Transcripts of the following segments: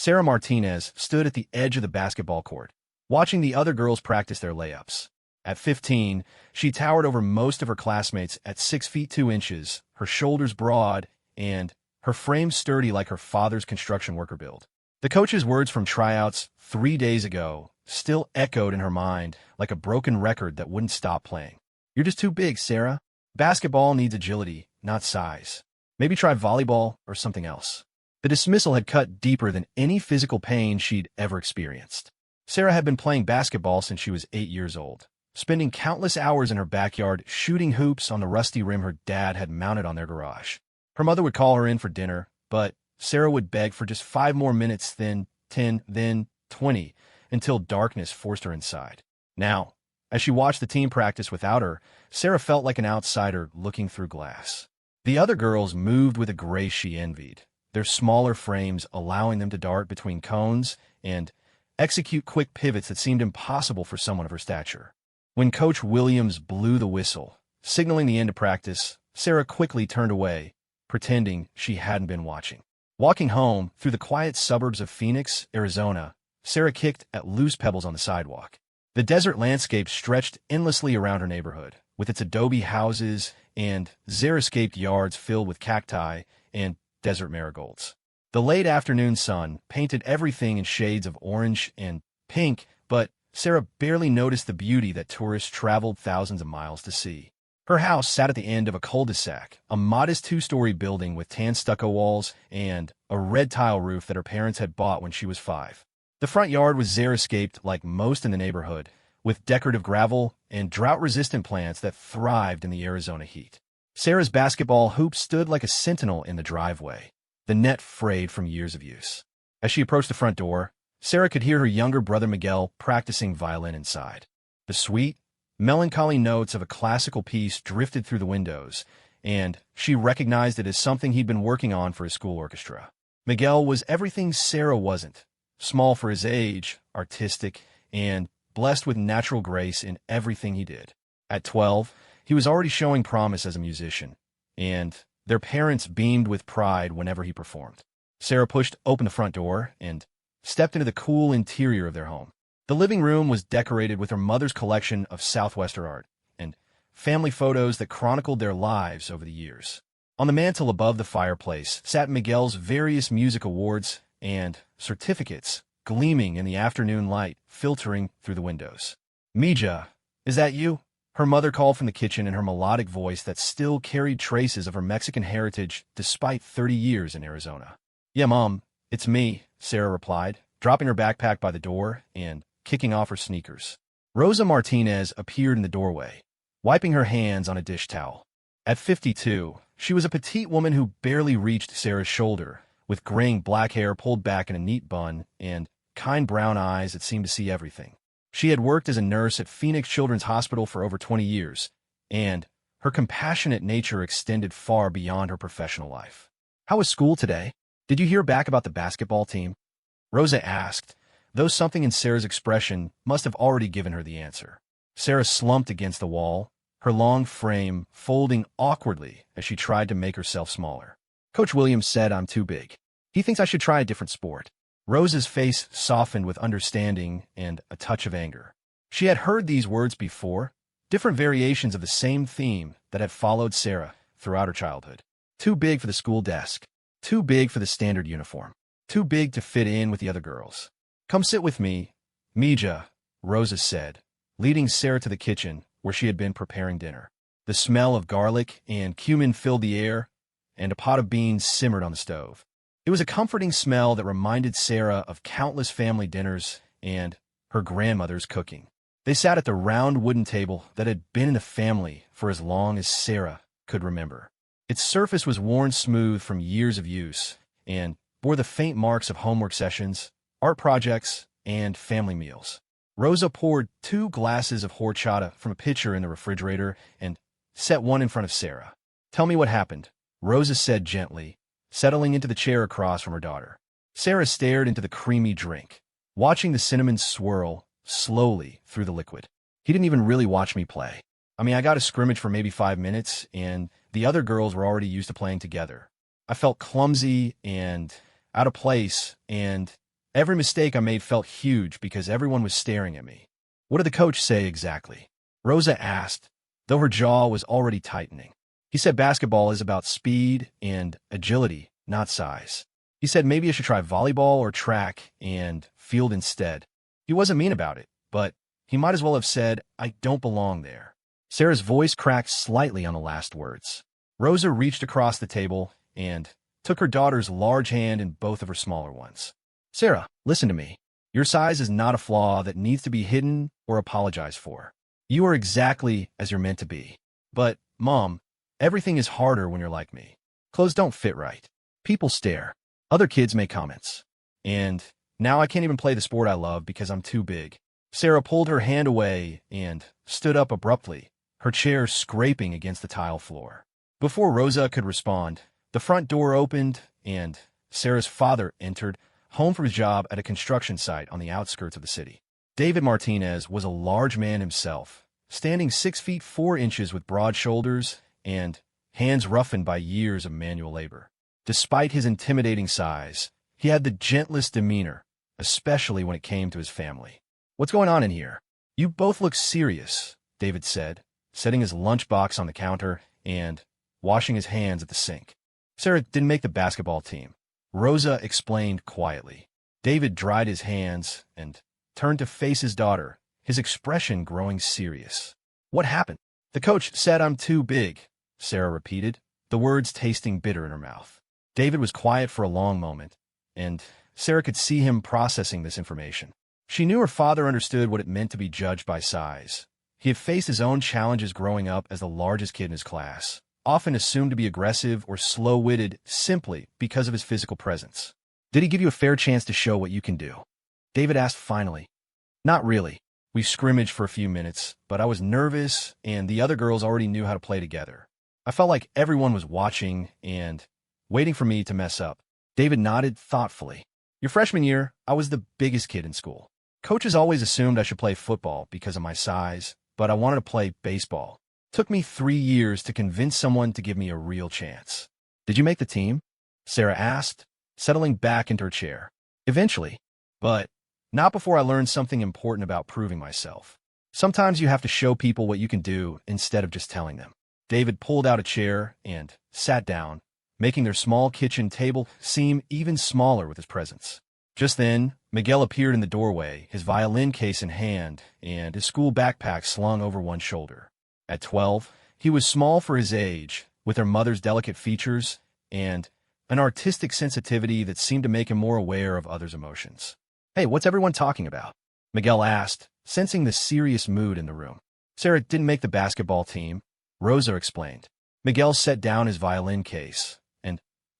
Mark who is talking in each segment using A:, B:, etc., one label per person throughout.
A: Sarah Martinez stood at the edge of the basketball court, watching the other girls practice their layups. At 15, she towered over most of her classmates at 6 feet 2 inches, her shoulders broad, and her frame sturdy like her father's construction worker build. The coach's words from tryouts 3 days ago still echoed in her mind like a broken record that wouldn't stop playing. "You're just too big, Sarah. Basketball needs agility, not size. Maybe try volleyball or something else." The dismissal had cut deeper than any physical pain she'd ever experienced. Sarah had been playing basketball since she was 8 years old, spending countless hours in her backyard shooting hoops on the rusty rim her dad had mounted on their garage. Her mother would call her in for dinner, but Sarah would beg for just 5 more minutes, then 10, then 20, until darkness forced her inside. Now, as she watched the team practice without her, Sarah felt like an outsider looking through glass. The other girls moved with a grace she envied, their smaller frames allowing them to dart between cones and execute quick pivots that seemed impossible for someone of her stature. When Coach Williams blew the whistle, signaling the end of practice, Sarah quickly turned away, pretending she hadn't been watching. Walking home through the quiet suburbs of Phoenix, Arizona, Sarah kicked at loose pebbles on the sidewalk. The desert landscape stretched endlessly around her neighborhood, with its adobe houses and xeriscaped yards filled with cacti and desert marigolds. The late afternoon sun painted everything in shades of orange and pink, but Sarah barely noticed the beauty that tourists traveled thousands of miles to see. Her house sat at the end of a cul-de-sac, a modest 2-story building with tan stucco walls and a red tile roof that her parents had bought when she was 5. The front yard was xeriscaped like most in the neighborhood, with decorative gravel and drought-resistant plants that thrived in the Arizona heat. Sarah's basketball hoop stood like a sentinel in the driveway, the net frayed from years of use. As she approached the front door, Sarah could hear her younger brother Miguel practicing violin inside. The sweet, melancholy notes of a classical piece drifted through the windows, and she recognized it as something he'd been working on for his school orchestra. Miguel was everything Sarah wasn't: small for his age, artistic, and blessed with natural grace in everything he did. At 12, he was already showing promise as a musician, and their parents beamed with pride whenever he performed. Sarah pushed open the front door and stepped into the cool interior of their home. The living room was decorated with her mother's collection of Southwestern art and family photos that chronicled their lives over the years. On the mantel above the fireplace sat Miguel's various music awards and certificates, gleaming in the afternoon light filtering through the windows. "Mija, is that you?" Her mother called from the kitchen in her melodic voice that still carried traces of her Mexican heritage despite 30 years in Arizona. "Yeah, Mom, it's me," Sarah replied, dropping her backpack by the door and kicking off her sneakers. Rosa Martinez appeared in the doorway, wiping her hands on a dish towel. At 52, she was a petite woman who barely reached Sarah's shoulder, with graying black hair pulled back in a neat bun and kind brown eyes that seemed to see everything. She had worked as a nurse at Phoenix Children's Hospital for over 20 years, and her compassionate nature extended far beyond her professional life. "How was school today? Did you hear back about the basketball team?" Rosa asked, though something in Sarah's expression must have already given her the answer. Sarah slumped against the wall, her long frame folding awkwardly as she tried to make herself smaller. "Coach Williams said I'm too big. He thinks I should try a different sport." Rosa's face softened with understanding and a touch of anger. She had heard these words before, different variations of the same theme that had followed Sarah throughout her childhood. Too big for the school desk. Too big for the standard uniform. Too big to fit in with the other girls. "Come sit with me, Mija," Rosa said, leading Sarah to the kitchen where she had been preparing dinner. The smell of garlic and cumin filled the air, and a pot of beans simmered on the stove. It was a comforting smell that reminded Sarah of countless family dinners and her grandmother's cooking. They sat at the round wooden table that had been in the family for as long as Sarah could remember. Its surface was worn smooth from years of use and bore the faint marks of homework sessions, art projects, and family meals. Rosa poured 2 glasses of horchata from a pitcher in the refrigerator and set one in front of Sarah. "Tell me what happened," Rosa said gently, settling into the chair across from her daughter. Sarah stared into the creamy drink, watching the cinnamon swirl slowly through the liquid. "He didn't even really watch me play. I mean, I got a scrimmage for maybe 5 minutes, and the other girls were already used to playing together. I felt clumsy and out of place, and Every mistake I made felt huge because everyone was staring at me. What did the coach say exactly? Rosa asked, though her jaw was already tightening. He said basketball is about speed and agility, not size. He said maybe I should try volleyball or track and field instead. He wasn't mean about it, but he might as well have said, I don't belong there. Sarah's voice cracked slightly on the last words. Rosa reached across the table and took her daughter's large hand in both of her smaller ones. Sarah, listen to me. Your size is not a flaw that needs to be hidden or apologized for. You are exactly as you're meant to be. But, Mom, everything is harder when you're like me. Clothes don't fit right. People stare. Other kids make comments. And now I can't even play the sport I love because I'm too big. Sarah pulled her hand away and stood up abruptly, her chair scraping against the tile floor. Before Rosa could respond, the front door opened and Sarah's father entered, home from his job at a construction site on the outskirts of the city. David Martinez was a large man himself, standing 6 feet 4 inches with broad shoulders and hands roughened by years of manual labor. Despite his intimidating size, he had the gentlest demeanor, especially when it came to his family. What's going on in here? You both look serious, David said, setting his lunchbox on the counter and washing his hands at the sink. Sarah didn't make the basketball team, Rosa explained quietly. David dried his hands and turned to face his daughter, his expression growing serious. What happened? The coach said I'm too big, Sarah repeated, the words tasting bitter in her mouth. David was quiet for a long moment, and Sarah could see him processing this information. She knew her father understood what it meant to be judged by size. He had faced his own challenges growing up as the largest kid in his class, often assumed to be aggressive or slow-witted simply because of his physical presence. Did he give you a fair chance to show what you can do? David asked finally. Not really. We scrimmaged for a few minutes, but I was nervous and the other girls already knew how to play together. I felt like everyone was watching and waiting for me to mess up. David nodded thoughtfully. Your freshman year, I was the biggest kid in school. Coaches always assumed I should play football because of my size, but I wanted to play baseball. Took me 3 years to convince someone to give me a real chance. Did you make the team? Sarah asked, settling back into her chair. Eventually, but not before I learned something important about proving myself. Sometimes you have to show people what you can do instead of just telling them. David pulled out a chair and sat down, making their small kitchen table seem even smaller with his presence. Just then, Miguel appeared in the doorway, his violin case in hand and his school backpack slung over one shoulder. At 12, he was small for his age, with her mother's delicate features and an artistic sensitivity that seemed to make him more aware of others' emotions. Hey, what's everyone talking about? Miguel asked, sensing the serious mood in the room. Sarah didn't make the basketball team, Rosa explained. Miguel set down his violin case and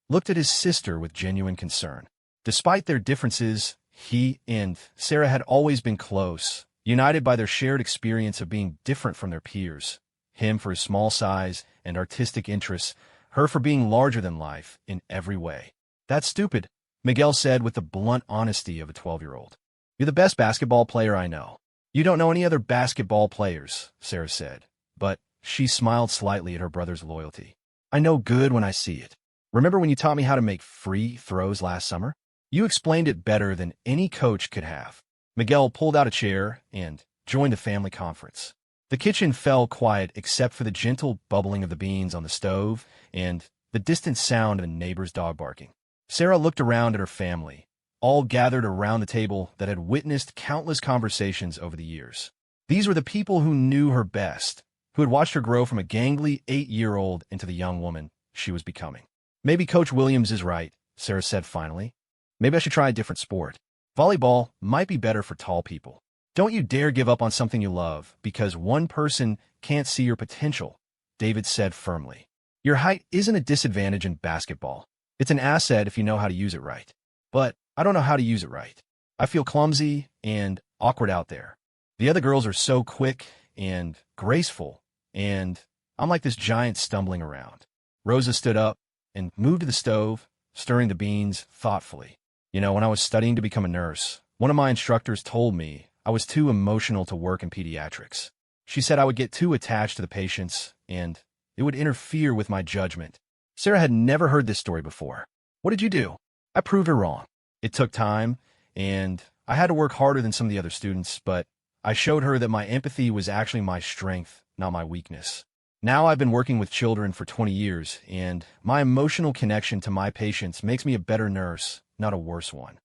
A: looked at his sister with genuine concern. Despite their differences, he and Sarah had always been close, united by their shared experience of being different from their peers, him for his small size and artistic interests, her for being larger than life in every way. That's stupid, Miguel said with the blunt honesty of a 12-year-old. You're the best basketball player I know. You don't know any other basketball players, Sarah said, but she smiled slightly at her brother's loyalty. I know good when I see it. Remember when you taught me how to make free throws last summer? You explained it better than any coach could have. Miguel pulled out a chair and joined the family conference. The kitchen fell quiet except for the gentle bubbling of the beans on the stove and the distant sound of a neighbor's dog barking. Sarah looked around at her family, all gathered around the table that had witnessed countless conversations over the years. These were the people who knew her best, who had watched her grow from a gangly 8-year-old into the young woman she was becoming. Maybe Coach Williams is right, Sarah said finally. Maybe I should try a different sport. Volleyball might be better for tall people. Don't you dare give up on something you love because one person can't see your potential, David said firmly. Your height isn't a disadvantage in basketball. It's an asset if you know how to use it right. But I don't know how to use it right. I feel clumsy and awkward out there. The other girls are so quick and graceful, and I'm like this giant stumbling around. Rosa stood up and moved to the stove, stirring the beans thoughtfully. You know, when I was studying to become a nurse, one of my instructors told me I was too emotional to work in pediatrics. She said I would get too attached to the patients, and it would interfere with my judgment. Sarah had never heard this story before. What did you do? I proved her wrong. It took time, and I had to work harder than some of the other students, but I showed her that my empathy was actually my strength, not my weakness. Now I've been working with children for 20 years, and my emotional connection to my patients makes me a better nurse, not a worse one.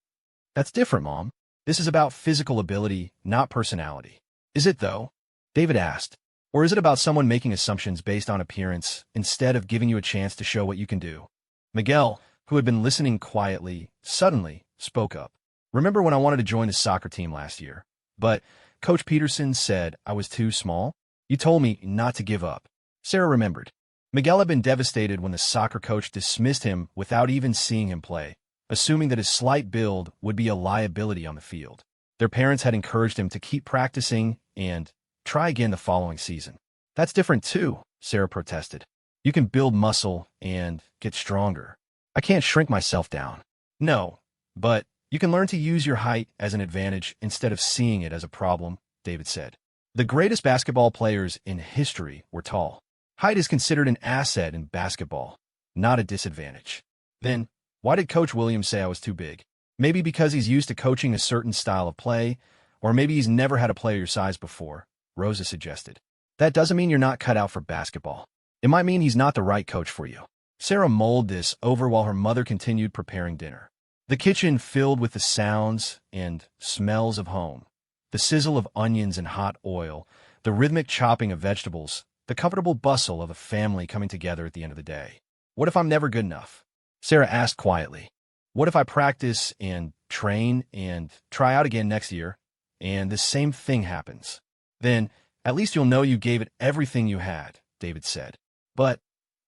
A: That's different, Mom. This is about physical ability, not personality. Is it, though? David asked. Or is it about someone making assumptions based on appearance instead of giving you a chance to show what you can do? Miguel, who had been listening quietly, suddenly spoke up. Remember when I wanted to join the soccer team last year? But Coach Peterson said I was too small? You told me not to give up. Sarah remembered. Miguel had been devastated when the soccer coach dismissed him without even seeing him play, assuming that his slight build would be a liability on the field. Their parents had encouraged him to keep practicing and try again the following season. That's different too, Sarah protested. You can build muscle and get stronger. I can't shrink myself down. No, but you can learn to use your height as an advantage instead of seeing it as a problem, David said. The greatest basketball players in history were tall. Height is considered an asset in basketball, not a disadvantage. Then, why did Coach Williams say I was too big? Maybe because he's used to coaching a certain style of play, or maybe he's never had a player your size before, Rosa suggested. That doesn't mean you're not cut out for basketball. It might mean he's not the right coach for you. Sarah mulled this over while her mother continued preparing dinner. The kitchen filled with the sounds and smells of home. The sizzle of onions and hot oil, the rhythmic chopping of vegetables, the comfortable bustle of a family coming together at the end of the day. What if I'm never good enough? Sarah asked quietly. What if I practice and train and try out again next year, and the same thing happens? Then, at least you'll know you gave it everything you had, David said. But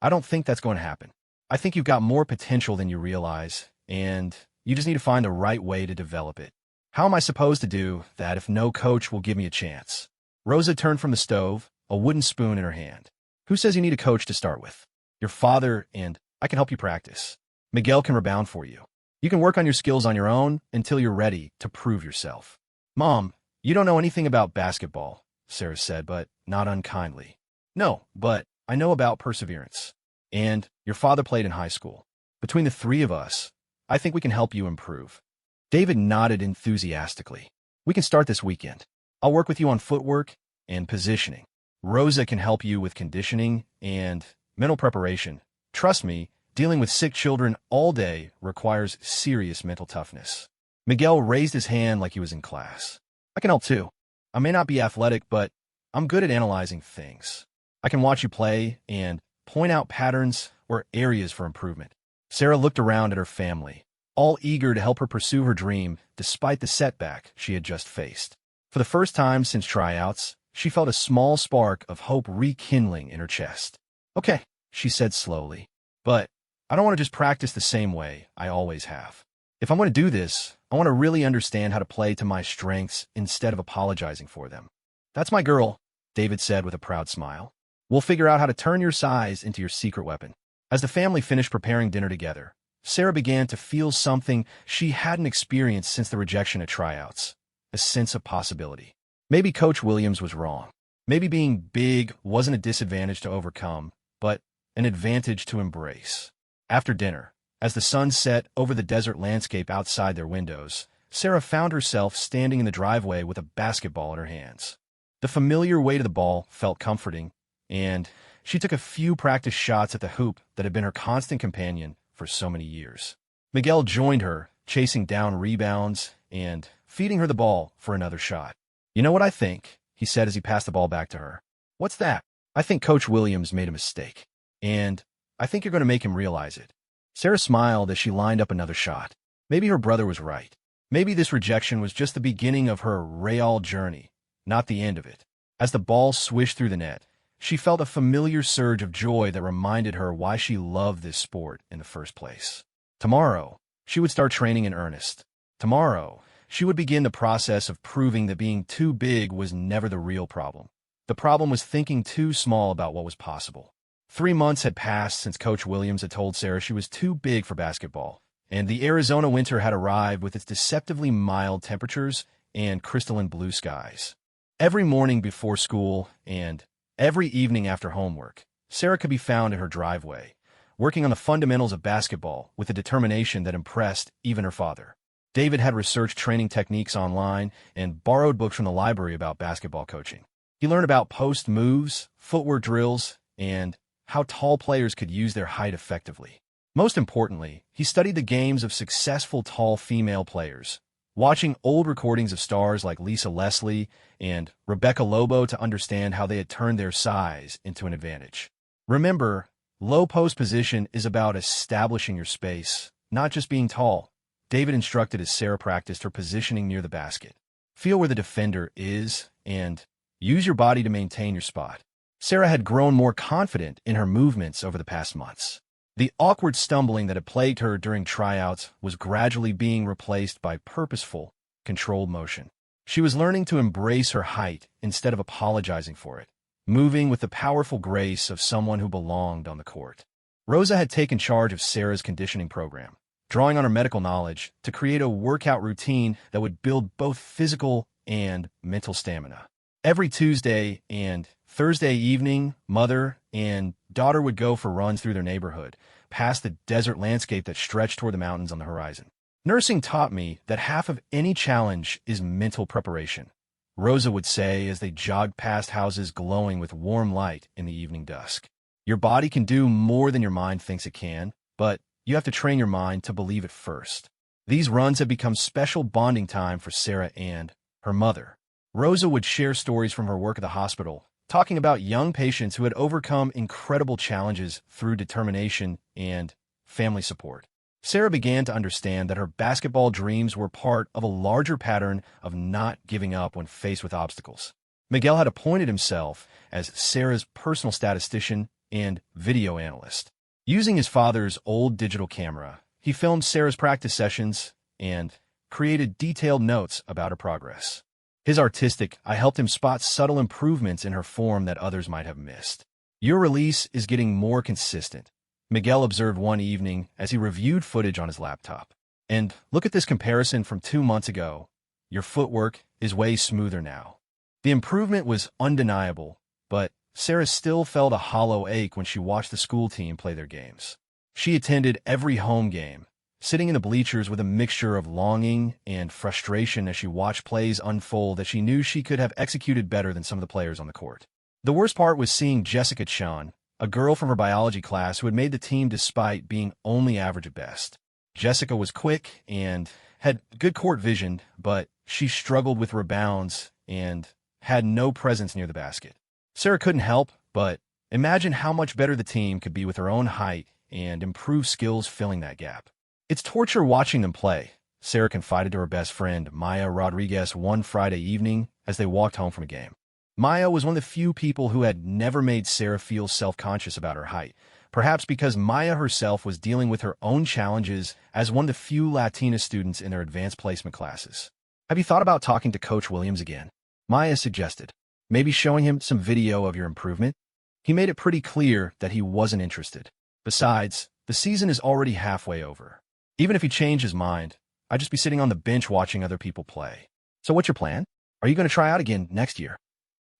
A: I don't think that's going to happen. I think you've got more potential than you realize, and you just need to find the right way to develop it. How am I supposed to do that if no coach will give me a chance? Rosa turned from the stove, a wooden spoon in her hand. Who says you need a coach to start with? Your father, and I can help you practice. Miguel can rebound for you. You can work on your skills on your own until you're ready to prove yourself. Mom, you don't know anything about basketball, Sarah said, but not unkindly. No, but I know about perseverance. And your father played in high school. Between the three of us, I think we can help you improve. David nodded enthusiastically. We can start this weekend. I'll work with you on footwork and positioning. Rosa can help you with conditioning and mental preparation. Trust me, dealing with sick children all day requires serious mental toughness. Miguel raised his hand like he was in class. I can help too. I may not be athletic, but I'm good at analyzing things. I can watch you play and point out patterns or areas for improvement. Sarah looked around at her family, all eager to help her pursue her dream despite the setback she had just faced. For the first time since tryouts, she felt a small spark of hope rekindling in her chest. Okay, she said slowly, but I don't want to just practice the same way I always have. If I'm going to do this, I want to really understand how to play to my strengths instead of apologizing for them. That's my girl, David said with a proud smile. We'll figure out how to turn your size into your secret weapon. As the family finished preparing dinner together, Sarah began to feel something she hadn't experienced since the rejection at tryouts, a sense of possibility. Maybe Coach Williams was wrong. Maybe being big wasn't a disadvantage to overcome, but an advantage to embrace. After dinner, as the sun set over the desert landscape outside their windows, Sarah found herself standing in the driveway with a basketball in her hands. The familiar weight of the ball felt comforting, and she took a few practice shots at the hoop that had been her constant companion for so many years. Miguel joined her, chasing down rebounds and feeding her the ball for another shot. You know what I think? He said as he passed the ball back to her. What's that? I think Coach Williams made a mistake, and I think you're going to make him realize it. Sarah smiled as she lined up another shot. Maybe her brother was right. Maybe this rejection was just the beginning of her Real journey, not the end of it. As the ball swished through the net, she felt a familiar surge of joy that reminded her why she loved this sport in the first place. Tomorrow, she would start training in earnest. Tomorrow, she would begin the process of proving that being too big was never the real problem. The problem was thinking too small about what was possible. 3 months had passed since Coach Williams had told Sarah she was too big for basketball, and the Arizona winter had arrived with its deceptively mild temperatures and crystalline blue skies. Every morning before school and every evening after homework, Sarah could be found in her driveway, working on the fundamentals of basketball with a determination that impressed even her father. David had researched training techniques online and borrowed books from the library about basketball coaching. He learned about post moves, footwork drills, and how tall players could use their height effectively. Most importantly, he studied the games of successful tall female players, watching old recordings of stars like Lisa Leslie and Rebecca Lobo to understand how they had turned their size into an advantage. Remember, low post position is about establishing your space, not just being tall. David instructed as Sarah practiced her positioning near the basket. Feel where the defender is and use your body to maintain your spot. Sarah had grown more confident in her movements over the past months. The awkward stumbling that had plagued her during tryouts was gradually being replaced by purposeful, controlled motion. She was learning to embrace her height instead of apologizing for it, moving with the powerful grace of someone who belonged on the court. Rosa had taken charge of Sarah's conditioning program, drawing on her medical knowledge to create a workout routine that would build both physical and mental stamina. Every Tuesday and Thursday evening, mother and daughter would go for runs through their neighborhood, past the desert landscape that stretched toward the mountains on the horizon. Nursing taught me that half of any challenge is mental preparation, Rosa would say as they jogged past houses glowing with warm light in the evening dusk. Your body can do more than your mind thinks it can, but you have to train your mind to believe it first. These runs had become special bonding time for Sarah and her mother. Rosa would share stories from her work at the hospital, talking about young patients who had overcome incredible challenges through determination and family support. Sarah began to understand that her basketball dreams were part of a larger pattern of not giving up when faced with obstacles. Miguel had appointed himself as Sarah's personal statistician and video analyst. Using his father's old digital camera, he filmed Sarah's practice sessions and created detailed notes about her progress. His artistic eye helped him spot subtle improvements in her form that others might have missed. Your release is getting more consistent, Miguel observed one evening as he reviewed footage on his laptop. And look at this comparison from 2 months ago. Your footwork is way smoother now. The improvement was undeniable, but Sarah still felt a hollow ache when she watched the school team play their games. She attended every home game, sitting in the bleachers with a mixture of longing and frustration as she watched plays unfold that she knew she could have executed better than some of the players on the court. The worst part was seeing Jessica Chan, a girl from her biology class who had made the team despite being only average at best. Jessica was quick and had good court vision, but she struggled with rebounds and had no presence near the basket. Sarah couldn't help but imagine how much better the team could be with her own height and improved skills filling that gap. It's torture watching them play, Sarah confided to her best friend, Maya Rodriguez, one Friday evening as they walked home from a game. Maya was one of the few people who had never made Sarah feel self-conscious about her height, perhaps because Maya herself was dealing with her own challenges as one of the few Latina students in their advanced placement classes. Have you thought about talking to Coach Williams again? Maya suggested. Maybe showing him some video of your improvement? He made it pretty clear that he wasn't interested. Besides, the season is already halfway over. Even if he changed his mind, I'd just be sitting on the bench watching other people play. So what's your plan? Are you going to try out again next year?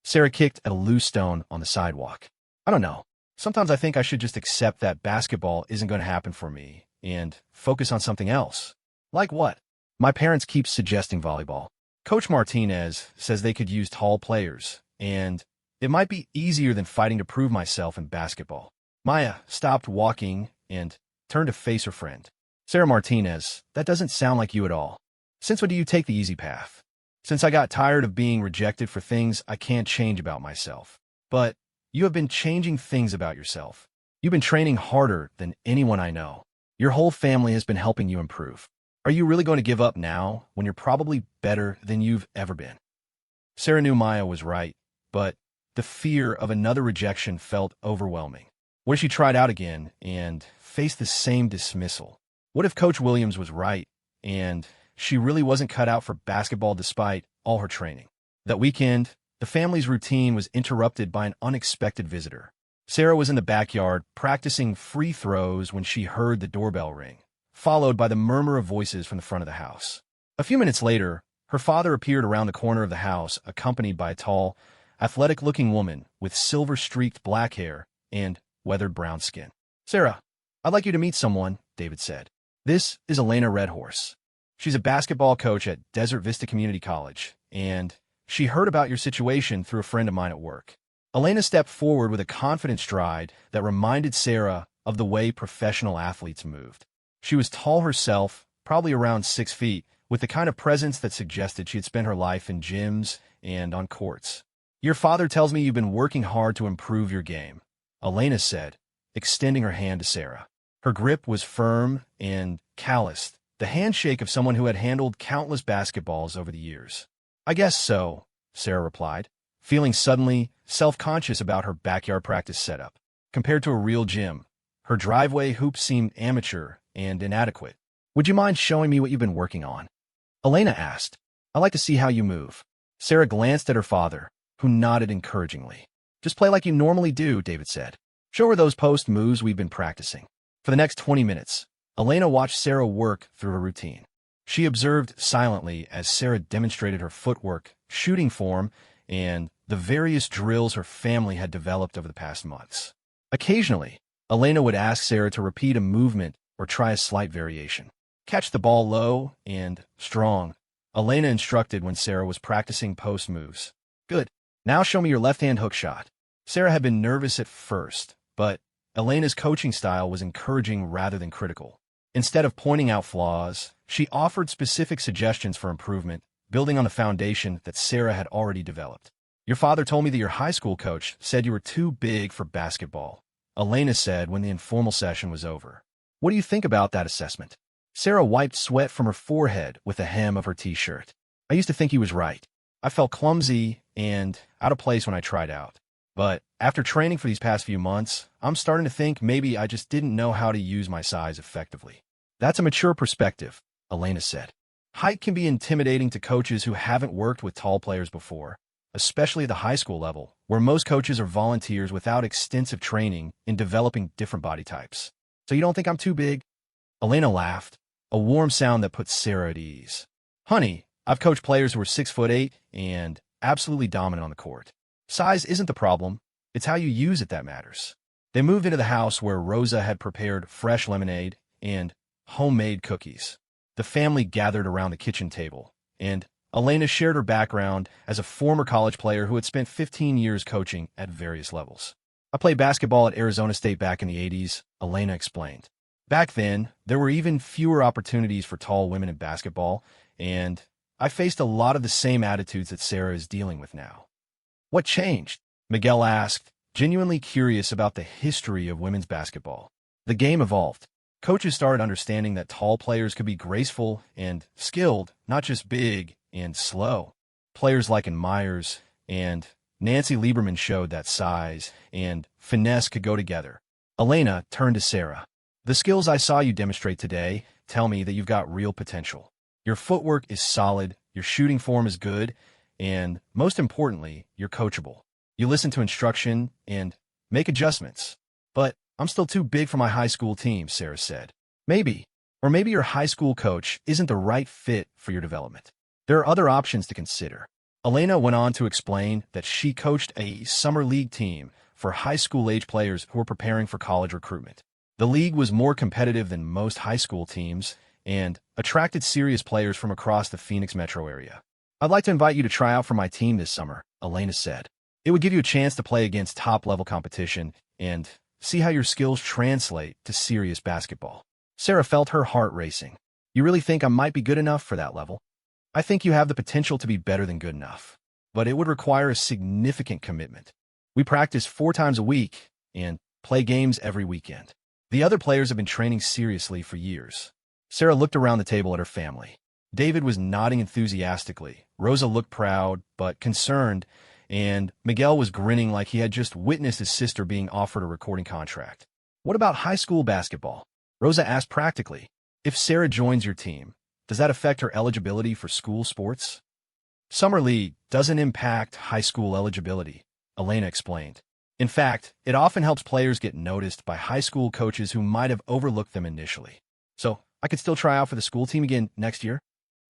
A: Sarah kicked at a loose stone on the sidewalk. I don't know. Sometimes I think I should just accept that basketball isn't going to happen for me and focus on something else. Like what? My parents keep suggesting volleyball. Coach Martinez says they could use tall players, and it might be easier than fighting to prove myself in basketball. Maya stopped walking and turned to face her friend. Sarah Martinez, that doesn't sound like you at all. Since when do you take the easy path? Since I got tired of being rejected for things I can't change about myself. But you have been changing things about yourself. You've been training harder than anyone I know. Your whole family has been helping you improve. Are you really going to give up now when you're probably better than you've ever been? Sarah knew Maya was right, but the fear of another rejection felt overwhelming. What if she tried out again and faced the same dismissal? What if Coach Williams was right and she really wasn't cut out for basketball despite all her training? That weekend, the family's routine was interrupted by an unexpected visitor. Sarah was in the backyard practicing free throws when she heard the doorbell ring, followed by the murmur of voices from the front of the house. A few minutes later, her father appeared around the corner of the house, accompanied by a tall, athletic-looking woman with silver-streaked black hair and weathered brown skin. Sarah, I'd like you to meet someone, David said. This is Elena Redhorse. She's a basketball coach at Desert Vista Community College, and she heard about your situation through a friend of mine at work. Elena stepped forward with a confident stride that reminded Sarah of the way professional athletes moved. She was tall herself, probably around 6 feet, with the kind of presence that suggested she had spent her life in gyms and on courts. Your father tells me you've been working hard to improve your game, Elena said, extending her hand to Sarah. Her grip was firm and calloused, the handshake of someone who had handled countless basketballs over the years. I guess so, Sarah replied, feeling suddenly self-conscious about her backyard practice setup. Compared to a real gym, her driveway hoops seemed amateur and inadequate. Would you mind showing me what you've been working on? Elena asked. I'd like to see how you move. Sarah glanced at her father, who nodded encouragingly. Just play like you normally do, David said. Show her those post moves we've been practicing. For the next 20 minutes, Elena watched Sarah work through her routine. She observed silently as Sarah demonstrated her footwork, shooting form, and the various drills her family had developed over the past months. Occasionally, Elena would ask Sarah to repeat a movement or try a slight variation. Catch the ball low and strong, Elena instructed when Sarah was practicing post moves. Good. Now show me your left-hand hook shot. Sarah had been nervous at first, but Elena's coaching style was encouraging rather than critical. Instead of pointing out flaws, she offered specific suggestions for improvement, building on the foundation that Sarah had already developed. Your father told me that your high school coach said you were too big for basketball, Elena said when the informal session was over. What do you think about that assessment? Sarah wiped sweat from her forehead with the hem of her t-shirt. I used to think he was right. I felt clumsy and out of place when I tried out. But after training for these past few months, I'm starting to think maybe I just didn't know how to use my size effectively. That's a mature perspective, Elena said. Height can be intimidating to coaches who haven't worked with tall players before, especially at the high school level, where most coaches are volunteers without extensive training in developing different body types. So you don't think I'm too big? Elena laughed, a warm sound that put Sarah at ease. Honey, I've coached players who are 6'8" and absolutely dominant on the court. Size isn't the problem, it's how you use it that matters. They moved into the house where Rosa had prepared fresh lemonade and homemade cookies. The family gathered around the kitchen table, and Elena shared her background as a former college player who had spent 15 years coaching at various levels. I played basketball at Arizona State back in the 80s, Elena explained. Back then, there were even fewer opportunities for tall women in basketball, and I faced a lot of the same attitudes that Sarah is dealing with now. What changed? Miguel asked, genuinely curious about the history of women's basketball. The game evolved. Coaches started understanding that tall players could be graceful and skilled, not just big and slow. Players like Myers and Nancy Lieberman showed that size and finesse could go together. Elena turned to Sarah. The skills I saw you demonstrate today tell me that you've got real potential. Your footwork is solid, your shooting form is good, and most importantly, you're coachable. You listen to instruction and make adjustments. But I'm still too big for my high school team, Sarah said. Maybe. Or maybe your high school coach isn't the right fit for your development. There are other options to consider. Elena went on to explain that she coached a summer league team for high school-age players who were preparing for college recruitment. The league was more competitive than most high school teams and attracted serious players from across the Phoenix metro area. I'd like to invite you to try out for my team this summer, Elena said. It would give you a chance to play against top-level competition and see how your skills translate to serious basketball. Sarah felt her heart racing. You really think I might be good enough for that level? I think you have the potential to be better than good enough, but it would require a significant commitment. We practice 4 times a week and play games every weekend. The other players have been training seriously for years. Sarah looked around the table at her family. David was nodding enthusiastically. Rosa looked proud, but concerned, and Miguel was grinning like he had just witnessed his sister being offered a recording contract. What about high school basketball? Rosa asked practically. If Sarah joins your team, does that affect her eligibility for school sports? Summer league doesn't impact high school eligibility, Elena explained. In fact, it often helps players get noticed by high school coaches who might have overlooked them initially. So, I could still try out for the school team again next year?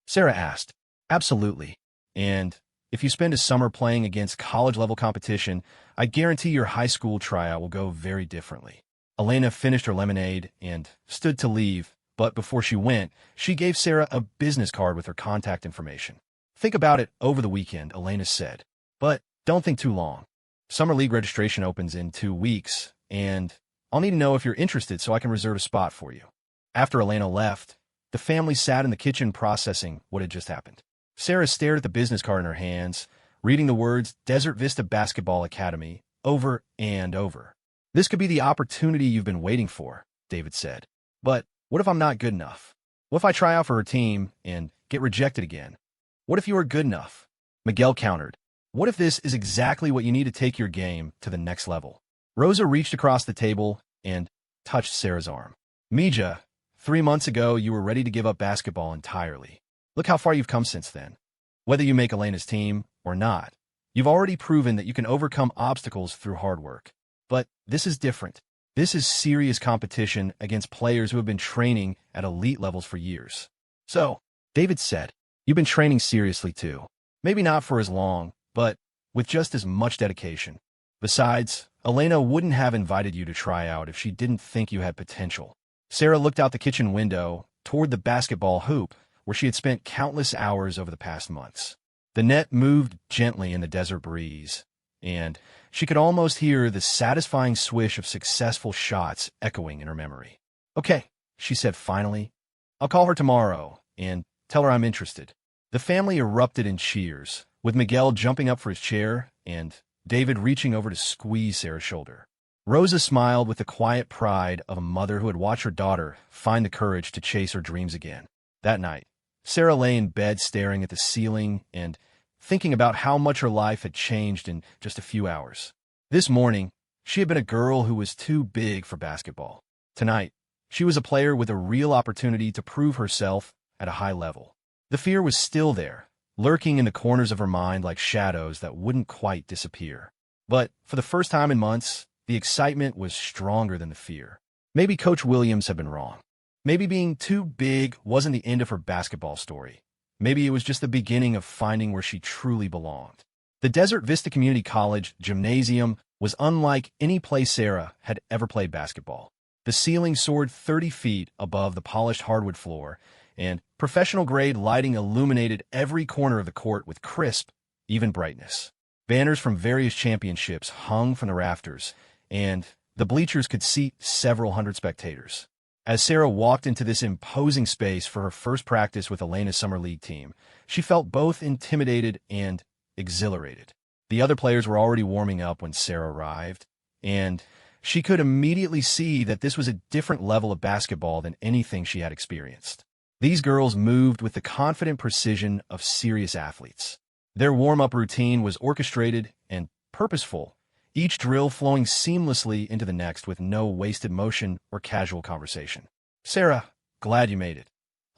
A: Sarah asked. Absolutely. And if you spend a summer playing against college-level competition, I guarantee your high school tryout will go very differently. Elena finished her lemonade and stood to leave, But before she went, she gave Sarah a business card with her contact information. "Think about it over the weekend," Elena said. "But don't think too long. Summer League registration opens in 2 weeks, and I'll need to know if you're interested so I can reserve a spot for you." After Elena left, the family sat in the kitchen processing what had just happened. Sarah stared at the business card in her hands, reading the words Desert Vista Basketball Academy over and over. "This could be the opportunity you've been waiting for," David said. "But what if I'm not good enough? What if I try out for her team and get rejected again? What if you are good enough?" Miguel countered. "What if this is exactly what you need to take your game to the next level?" Rosa reached across the table and touched Sarah's arm. "Mija, 3 months ago you were ready to give up basketball entirely. Look how far you've come since then. Whether you make Elena's team or not, you've already proven that you can overcome obstacles through hard work. But this is different. This is serious competition against players who have been training at elite levels for years." "So," David said, "you've been training seriously too. Maybe not for as long, but with just as much dedication. Besides, Elena wouldn't have invited you to try out if she didn't think you had potential." Sarah looked out the kitchen window toward the basketball hoop where she had spent countless hours over the past months. The net moved gently in the desert breeze, and she could almost hear the satisfying swish of successful shots echoing in her memory. "Okay," she said finally. "I'll call her tomorrow and tell her I'm interested." The family erupted in cheers, with Miguel jumping up for his chair and David reaching over to squeeze Sarah's shoulder. Rosa smiled with the quiet pride of a mother who had watched her daughter find the courage to chase her dreams again. That night, Sarah lay in bed staring at the ceiling and thinking about how much her life had changed in just a few hours. This morning, she had been a girl who was too big for basketball. Tonight, she was a player with a real opportunity to prove herself at a high level. The fear was still there, lurking in the corners of her mind like shadows that wouldn't quite disappear. But for the first time in months, the excitement was stronger than the fear. Maybe Coach Williams had been wrong. Maybe being too big wasn't the end of her basketball story. Maybe it was just the beginning of finding where she truly belonged. The Desert Vista Community College gymnasium was unlike any place Sarah had ever played basketball. The ceiling soared 30 feet above the polished hardwood floor, and professional-grade lighting illuminated every corner of the court with crisp, even brightness. Banners from various championships hung from the rafters, and the bleachers could seat several hundred spectators. As Sarah walked into this imposing space for her first practice with Elena's Summer League team, she felt both intimidated and exhilarated. The other players were already warming up when Sarah arrived, and she could immediately see that this was a different level of basketball than anything she had experienced. These girls moved with the confident precision of serious athletes. Their warm-up routine was orchestrated and purposeful, each drill flowing seamlessly into the next with no wasted motion or casual conversation. "Sarah, glad you made it,"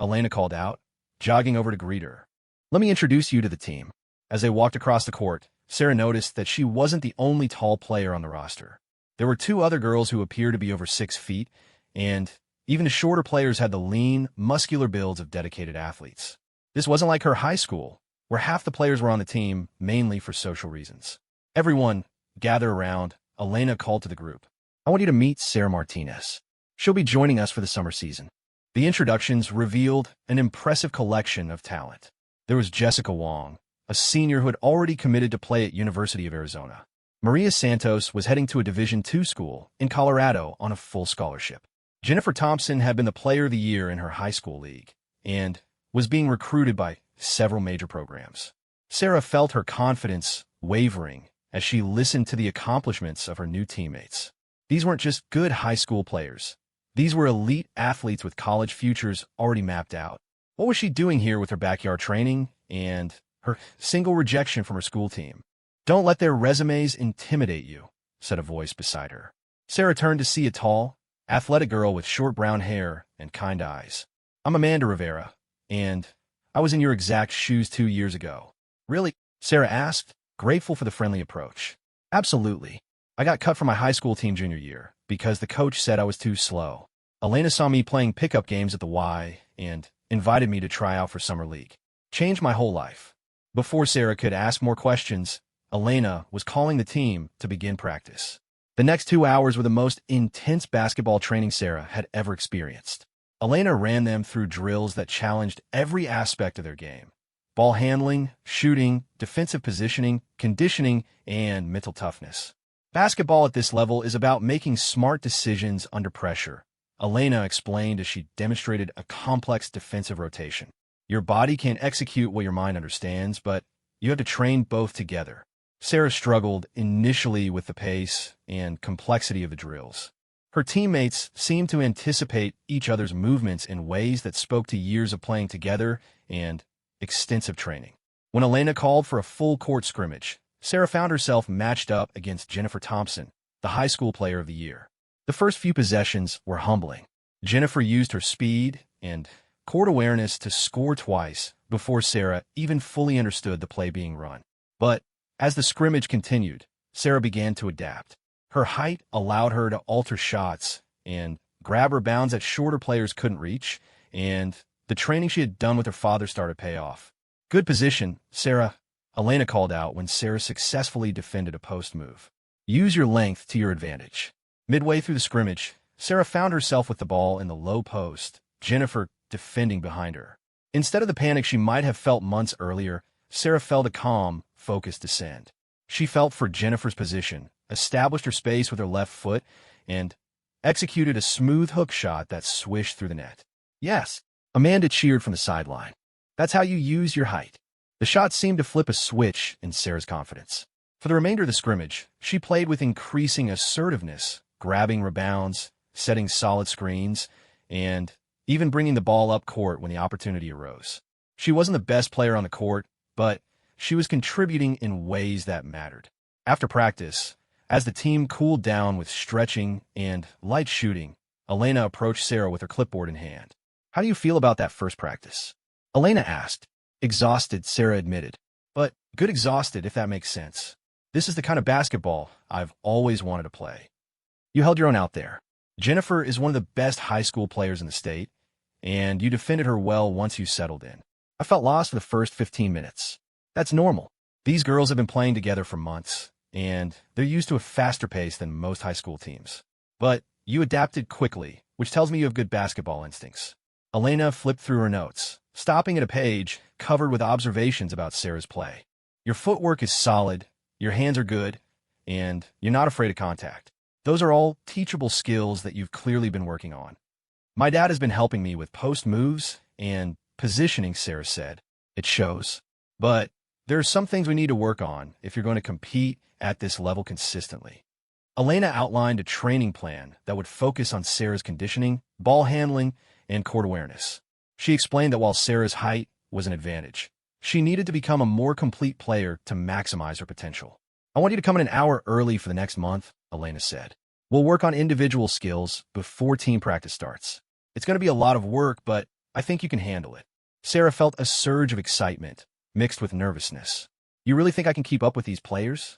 A: Elena called out, jogging over to greet her. "Let me introduce you to the team." As they walked across the court, Sarah noticed that she wasn't the only tall player on the roster. There were 2 other girls who appeared to be over 6 feet, and even the shorter players had the lean, muscular builds of dedicated athletes. This wasn't like her high school, where half the players were on the team mainly for social reasons. "Everyone, gather around," Elena called to the group. "I want you to meet Sarah Martinez. She'll be joining us for the summer season." The introductions revealed an impressive collection of talent. There was Jessica Wong, a senior who had already committed to play at University of Arizona. Maria Santos was heading to a Division II school in Colorado on a full scholarship. Jennifer Thompson had been the player of the year in her high school league and was being recruited by several major programs. Sarah felt her confidence wavering as she listened to the accomplishments of her new teammates. These weren't just good high school players. These were elite athletes with college futures already mapped out. What was she doing here with her backyard training and her single rejection from her school team? "Don't let their resumes intimidate you," said a voice beside her. Sarah turned to see a tall, athletic girl with short brown hair and kind eyes. "I'm Amanda Rivera, and I was in your exact shoes 2 years ago." "Really?" Sarah asked, grateful for the friendly approach. "Absolutely. I got cut from my high school team junior year because the coach said I was too slow. Elena saw me playing pickup games at the Y and invited me to try out for Summer League. Changed my whole life." Before Sarah could ask more questions, Elena was calling the team to begin practice. The next 2 hours were the most intense basketball training Sarah had ever experienced. Elena ran them through drills that challenged every aspect of their game: ball handling, shooting, defensive positioning, conditioning, and mental toughness. Basketball at this level is about making smart decisions under pressure, Elena explained as she demonstrated a complex defensive rotation. Your body can execute what your mind understands, but you have to train both together. Sarah struggled initially with the pace and complexity of the drills. Her teammates seemed to anticipate each other's movements in ways that spoke to years of playing together and extensive training. When Elena called for a full-court scrimmage, Sarah found herself matched up against Jennifer Thompson, the high school player of the year. The first few possessions were humbling. Jennifer used her speed and court awareness to score twice before Sarah even fully understood the play being run. But as the scrimmage continued, Sarah began to adapt. Her height allowed her to alter shots and grab rebounds that shorter players couldn't reach, and the training she had done with her father started to pay off. "Good position, Sarah," Elena called out when Sarah successfully defended a post move. "Use your length to your advantage." Midway through the scrimmage, Sarah found herself with the ball in the low post, Jennifer defending behind her. Instead of the panic she might have felt months earlier, Sarah felt a calm, focused descend. She felt for Jennifer's position, established her space with her left foot, and executed a smooth hook shot that swished through the net. "Yes," Amanda cheered from the sideline. "That's how you use your height." The shot seemed to flip a switch in Sarah's confidence. For the remainder of the scrimmage, she played with increasing assertiveness, grabbing rebounds, setting solid screens, and even bringing the ball up court when the opportunity arose. She wasn't the best player on the court, but she was contributing in ways that mattered. After practice, as the team cooled down with stretching and light shooting, Elena approached Sarah with her clipboard in hand. "How do you feel about that first practice?" Elena asked. "Exhausted," Sarah admitted. "But good exhausted, if that makes sense. This is the kind of basketball I've always wanted to play." "You held your own out there. Jennifer is one of the best high school players in the state, and you defended her well once you settled in. I felt lost for the first 15 minutes. That's normal. These girls have been playing together for months, and they're used to a faster pace than most high school teams. But you adapted quickly, which tells me you have good basketball instincts." Elena flipped through her notes, stopping at a page covered with observations about Sarah's play. "Your footwork is solid, your hands are good, and you're not afraid of contact. Those are all teachable skills that you've clearly been working on." "My dad has been helping me with post moves and positioning," Sarah said. "It shows. But there are some things we need to work on if you're going to compete at this level consistently." Elena outlined a training plan that would focus on Sarah's conditioning, ball handling, and court awareness. She explained that while Sarah's height was an advantage, she needed to become a more complete player to maximize her potential. "I want you to come in an hour early for the next month," Elena said. "We'll work on individual skills before team practice starts. It's going to be a lot of work, but I think you can handle it." Sarah felt a surge of excitement, mixed with nervousness. "You really think I can keep up with these players?"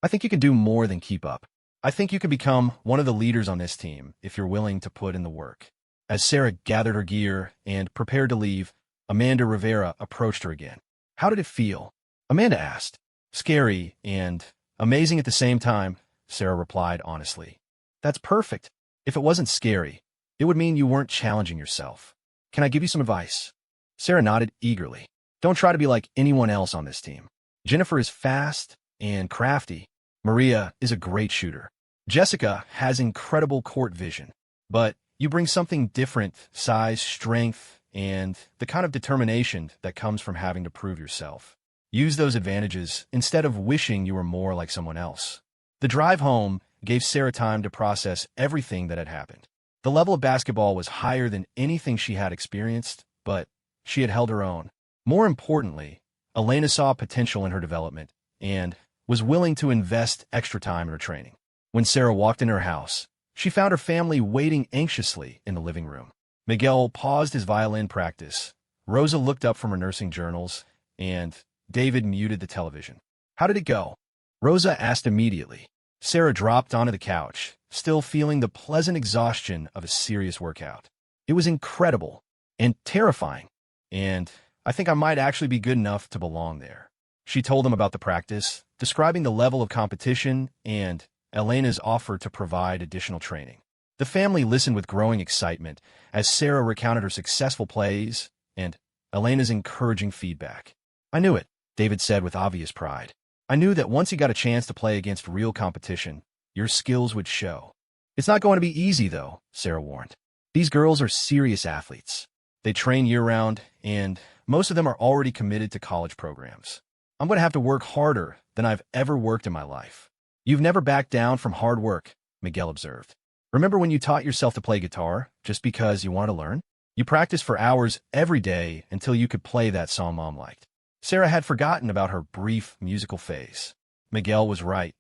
A: "I think you can do more than keep up. I think you can become one of the leaders on this team if you're willing to put in the work." As Sarah gathered her gear and prepared to leave, Amanda Rivera approached her again. "How did it feel?" Amanda asked. "Scary and amazing at the same time," Sarah replied honestly. "That's perfect. If it wasn't scary, it would mean you weren't challenging yourself. Can I give you some advice?" Sarah nodded eagerly. "Don't try to be like anyone else on this team. Jennifer is fast and crafty. Maria is a great shooter. Jessica has incredible court vision. But you bring something different: size, strength, and the kind of determination that comes from having to prove yourself. Use those advantages instead of wishing you were more like someone else." The drive home gave Sarah time to process everything that had happened. The level of basketball was higher than anything she had experienced, but she had held her own. More importantly, Elena saw potential in her development and was willing to invest extra time in her training. When Sarah walked in her house, she found her family waiting anxiously in the living room. Miguel paused his violin practice. Rosa looked up from her nursing journals, and David muted the television. "How did it go?" Rosa asked immediately. Sarah dropped onto the couch, still feeling the pleasant exhaustion of a serious workout. "It was incredible and terrifying, and I think I might actually be good enough to belong there." She told them about the practice, describing the level of competition and Elena's offer to provide additional training. The family listened with growing excitement as Sarah recounted her successful plays and Elena's encouraging feedback. I knew it, David said with obvious pride. I knew that once you got a chance to play against real competition, your skills would show. It's not going to be easy, though, Sarah warned. These girls are serious athletes. They train year-round, and most of them are already committed to college programs. I'm going to have to work harder than I've ever worked in my life. You've never backed down from hard work, Miguel observed. Remember when you taught yourself to play guitar just because you wanted to learn? You practiced for hours every day until you could play that song Mom liked. Sarah had forgotten about her brief musical phase. Miguel was right.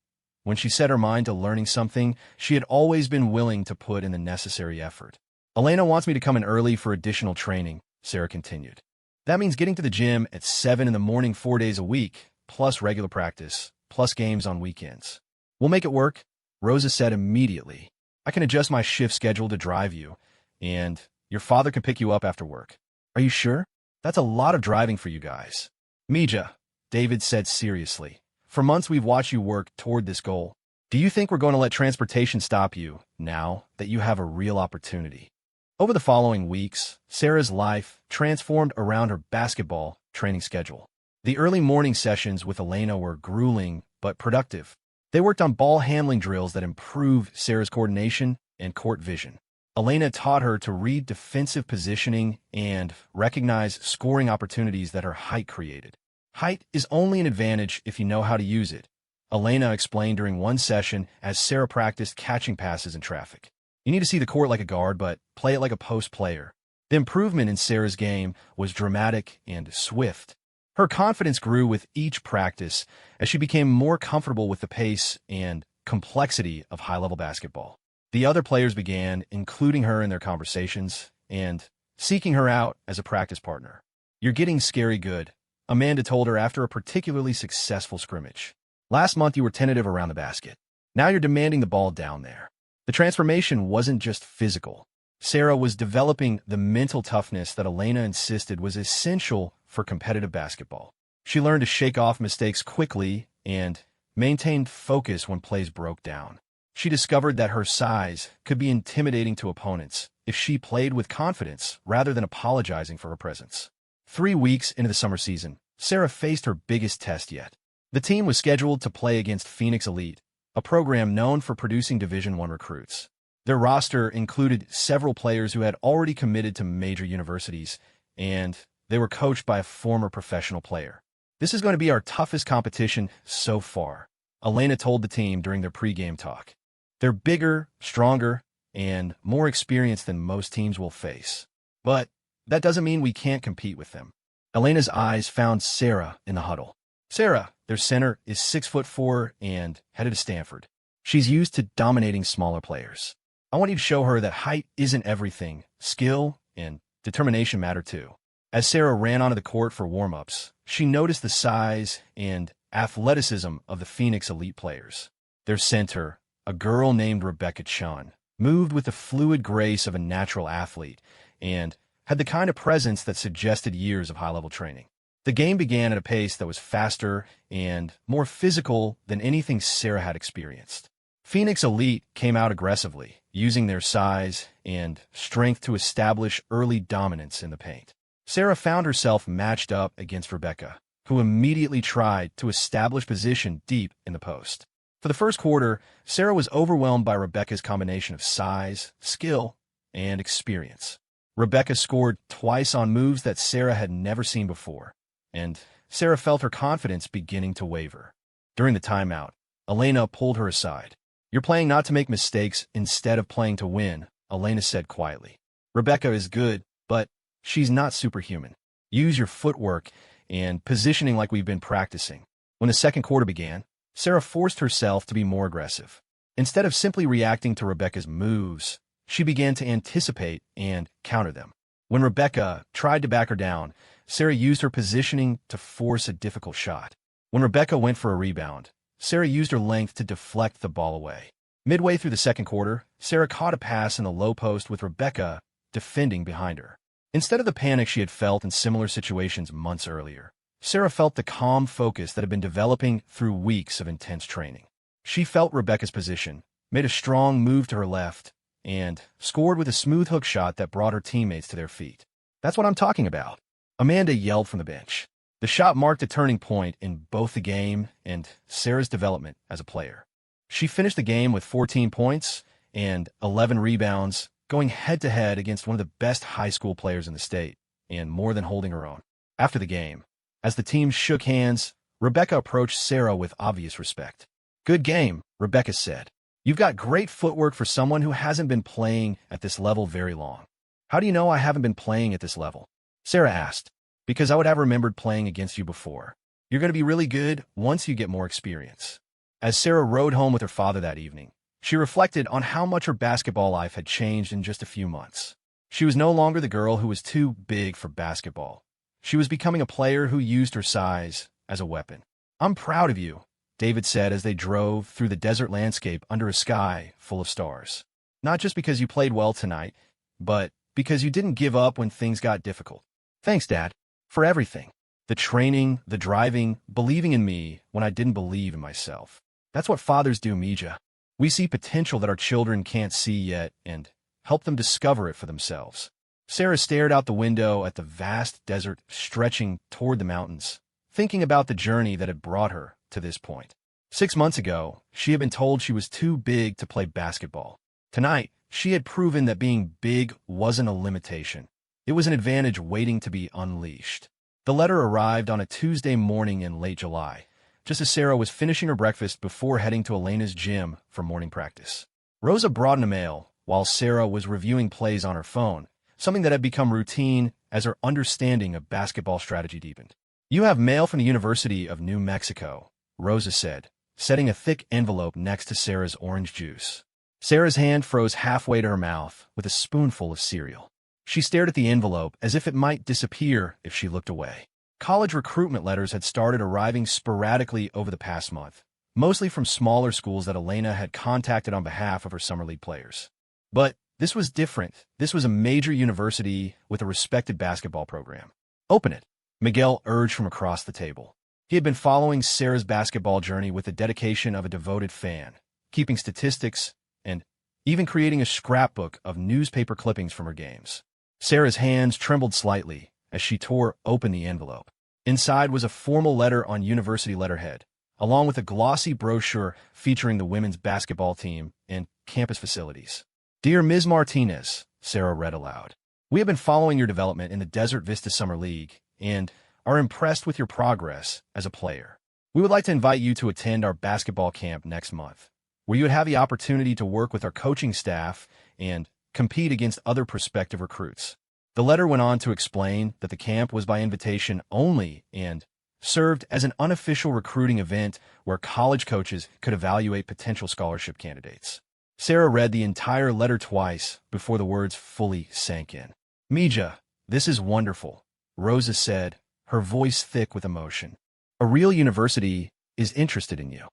A: When she set her mind to learning something, she had always been willing to put in the necessary effort. Elena wants me to come in early for additional training, Sarah continued. That means getting to the gym at 7 in the morning 4 days a week, plus regular practice, plus games on weekends. We'll make it work, Rosa said immediately. I can adjust my shift schedule to drive you, and your father can pick you up after work. Are you sure? That's a lot of driving for you guys. Mija, David said seriously. For months we've watched you work toward this goal. Do you think we're going to let transportation stop you now that you have a real opportunity? Over the following weeks, Sarah's life transformed around her basketball training schedule. The early morning sessions with Elena were grueling but productive. They worked on ball handling drills that improved Sarah's coordination and court vision. Elena taught her to read defensive positioning and recognize scoring opportunities that her height created. Height is only an advantage if you know how to use it, Elena explained during one session as Sarah practiced catching passes in traffic. You need to see the court like a guard, but play it like a post player. The improvement in Sarah's game was dramatic and swift. Her confidence grew with each practice as she became more comfortable with the pace and complexity of high-level basketball. The other players began including her in their conversations and seeking her out as a practice partner. You're getting scary good, Amanda told her after a particularly successful scrimmage. Last month you were tentative around the basket. Now you're demanding the ball down there. The transformation wasn't just physical. Sarah was developing the mental toughness that Elena insisted was essential for competitive basketball. She learned to shake off mistakes quickly and maintained focus when plays broke down. She discovered that her size could be intimidating to opponents if she played with confidence rather than apologizing for her presence. 3 weeks into the summer season, Sarah faced her biggest test yet. The team was scheduled to play against Phoenix Elite, a program known for producing Division I recruits. Their roster included several players who had already committed to major universities, and they were coached by a former professional player. This is going to be our toughest competition so far, Elena told the team during their pregame talk. They're bigger, stronger, and more experienced than most teams will face. But that doesn't mean we can't compete with them. Elena's eyes found Sarah in the huddle. Sarah, their center, is 6'4" and headed to Stanford. She's used to dominating smaller players. I want you to show her that height isn't everything. Skill and determination matter too. As Sarah ran onto the court for warm-ups, she noticed the size and athleticism of the Phoenix Elite players. Their center, a girl named Rebecca Chun, moved with the fluid grace of a natural athlete and had the kind of presence that suggested years of high-level training. The game began at a pace that was faster and more physical than anything Sarah had experienced. Phoenix Elite came out aggressively, using their size and strength to establish early dominance in the paint. Sarah found herself matched up against Rebecca, who immediately tried to establish position deep in the post. For the first quarter, Sarah was overwhelmed by Rebecca's combination of size, skill, and experience. Rebecca scored twice on moves that Sarah had never seen before, and Sarah felt her confidence beginning to waver. During the timeout, Elena pulled her aside. You're playing not to make mistakes instead of playing to win, Elena said quietly. Rebecca is good, but she's not superhuman. Use your footwork and positioning like we've been practicing. When the second quarter began, Sarah forced herself to be more aggressive. Instead of simply reacting to Rebecca's moves, she began to anticipate and counter them. When Rebecca tried to back her down, Sarah used her positioning to force a difficult shot. When Rebecca went for a rebound, Sarah used her length to deflect the ball away. Midway through the second quarter, Sarah caught a pass in the low post with Rebecca defending behind her. Instead of the panic she had felt in similar situations months earlier, Sarah felt the calm focus that had been developing through weeks of intense training. She felt Rebecca's position, made a strong move to her left, and scored with a smooth hook shot that brought her teammates to their feet. "That's what I'm talking about," Amanda yelled from the bench. The shot marked a turning point in both the game and Sarah's development as a player. She finished the game with 14 points and 11 rebounds, going head-to-head against one of the best high school players in the state, and more than holding her own. After the game, as the team shook hands, Rebecca approached Sarah with obvious respect. "Good game," Rebecca said. "You've got great footwork for someone who hasn't been playing at this level very long." "How do you know I haven't been playing at this level?" Sarah asked. "Because I would have remembered playing against you before. You're going to be really good once you get more experience." As Sarah rode home with her father that evening, she reflected on how much her basketball life had changed in just a few months. She was no longer the girl who was too big for basketball. She was becoming a player who used her size as a weapon. "I'm proud of you," David said as they drove through the desert landscape under a sky full of stars. "Not just because you played well tonight, but because you didn't give up when things got difficult." "Thanks, Dad, for everything. The training, the driving, believing in me when I didn't believe in myself. That's what fathers do, Mija. We see potential that our children can't see yet and help them discover it for themselves." Sarah stared out the window at the vast desert stretching toward the mountains, thinking about the journey that had brought her to this point. 6 months ago, she had been told she was too big to play basketball. Tonight, she had proven that being big wasn't a limitation. It was an advantage waiting to be unleashed. The letter arrived on a Tuesday morning in late July, just as Sarah was finishing her breakfast before heading to Elena's gym for morning practice. Rosa brought in a mail while Sarah was reviewing plays on her phone, something that had become routine as her understanding of basketball strategy deepened. "You have mail from the University of New Mexico," Rosa said, setting a thick envelope next to Sarah's orange juice. Sarah's hand froze halfway to her mouth with a spoonful of cereal. She stared at the envelope as if it might disappear if she looked away. College recruitment letters had started arriving sporadically over the past month, mostly from smaller schools that Elena had contacted on behalf of her summer league players. But this was different. This was a major university with a respected basketball program. "Open it," Miguel urged from across the table. He had been following Sarah's basketball journey with the dedication of a devoted fan, keeping statistics and even creating a scrapbook of newspaper clippings from her games. Sarah's hands trembled slightly as she tore open the envelope. Inside was a formal letter on university letterhead, along with a glossy brochure featuring the women's basketball team and campus facilities. "Dear Ms. Martinez," Sarah read aloud, "we have been following your development in the Desert Vista Summer League and are impressed with your progress as a player. We would like to invite you to attend our basketball camp next month, where you would have the opportunity to work with our coaching staff and compete against other prospective recruits." The letter went on to explain that the camp was by invitation only and served as an unofficial recruiting event where college coaches could evaluate potential scholarship candidates. Sarah read the entire letter twice before the words fully sank in. "Mija, this is wonderful," Rosa said, her voice thick with emotion. "A real university is interested in you."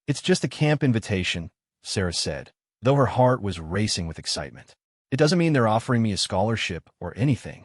A: "It's just a camp invitation," Sarah said, though her heart was racing with excitement. "It doesn't mean they're offering me a scholarship or anything.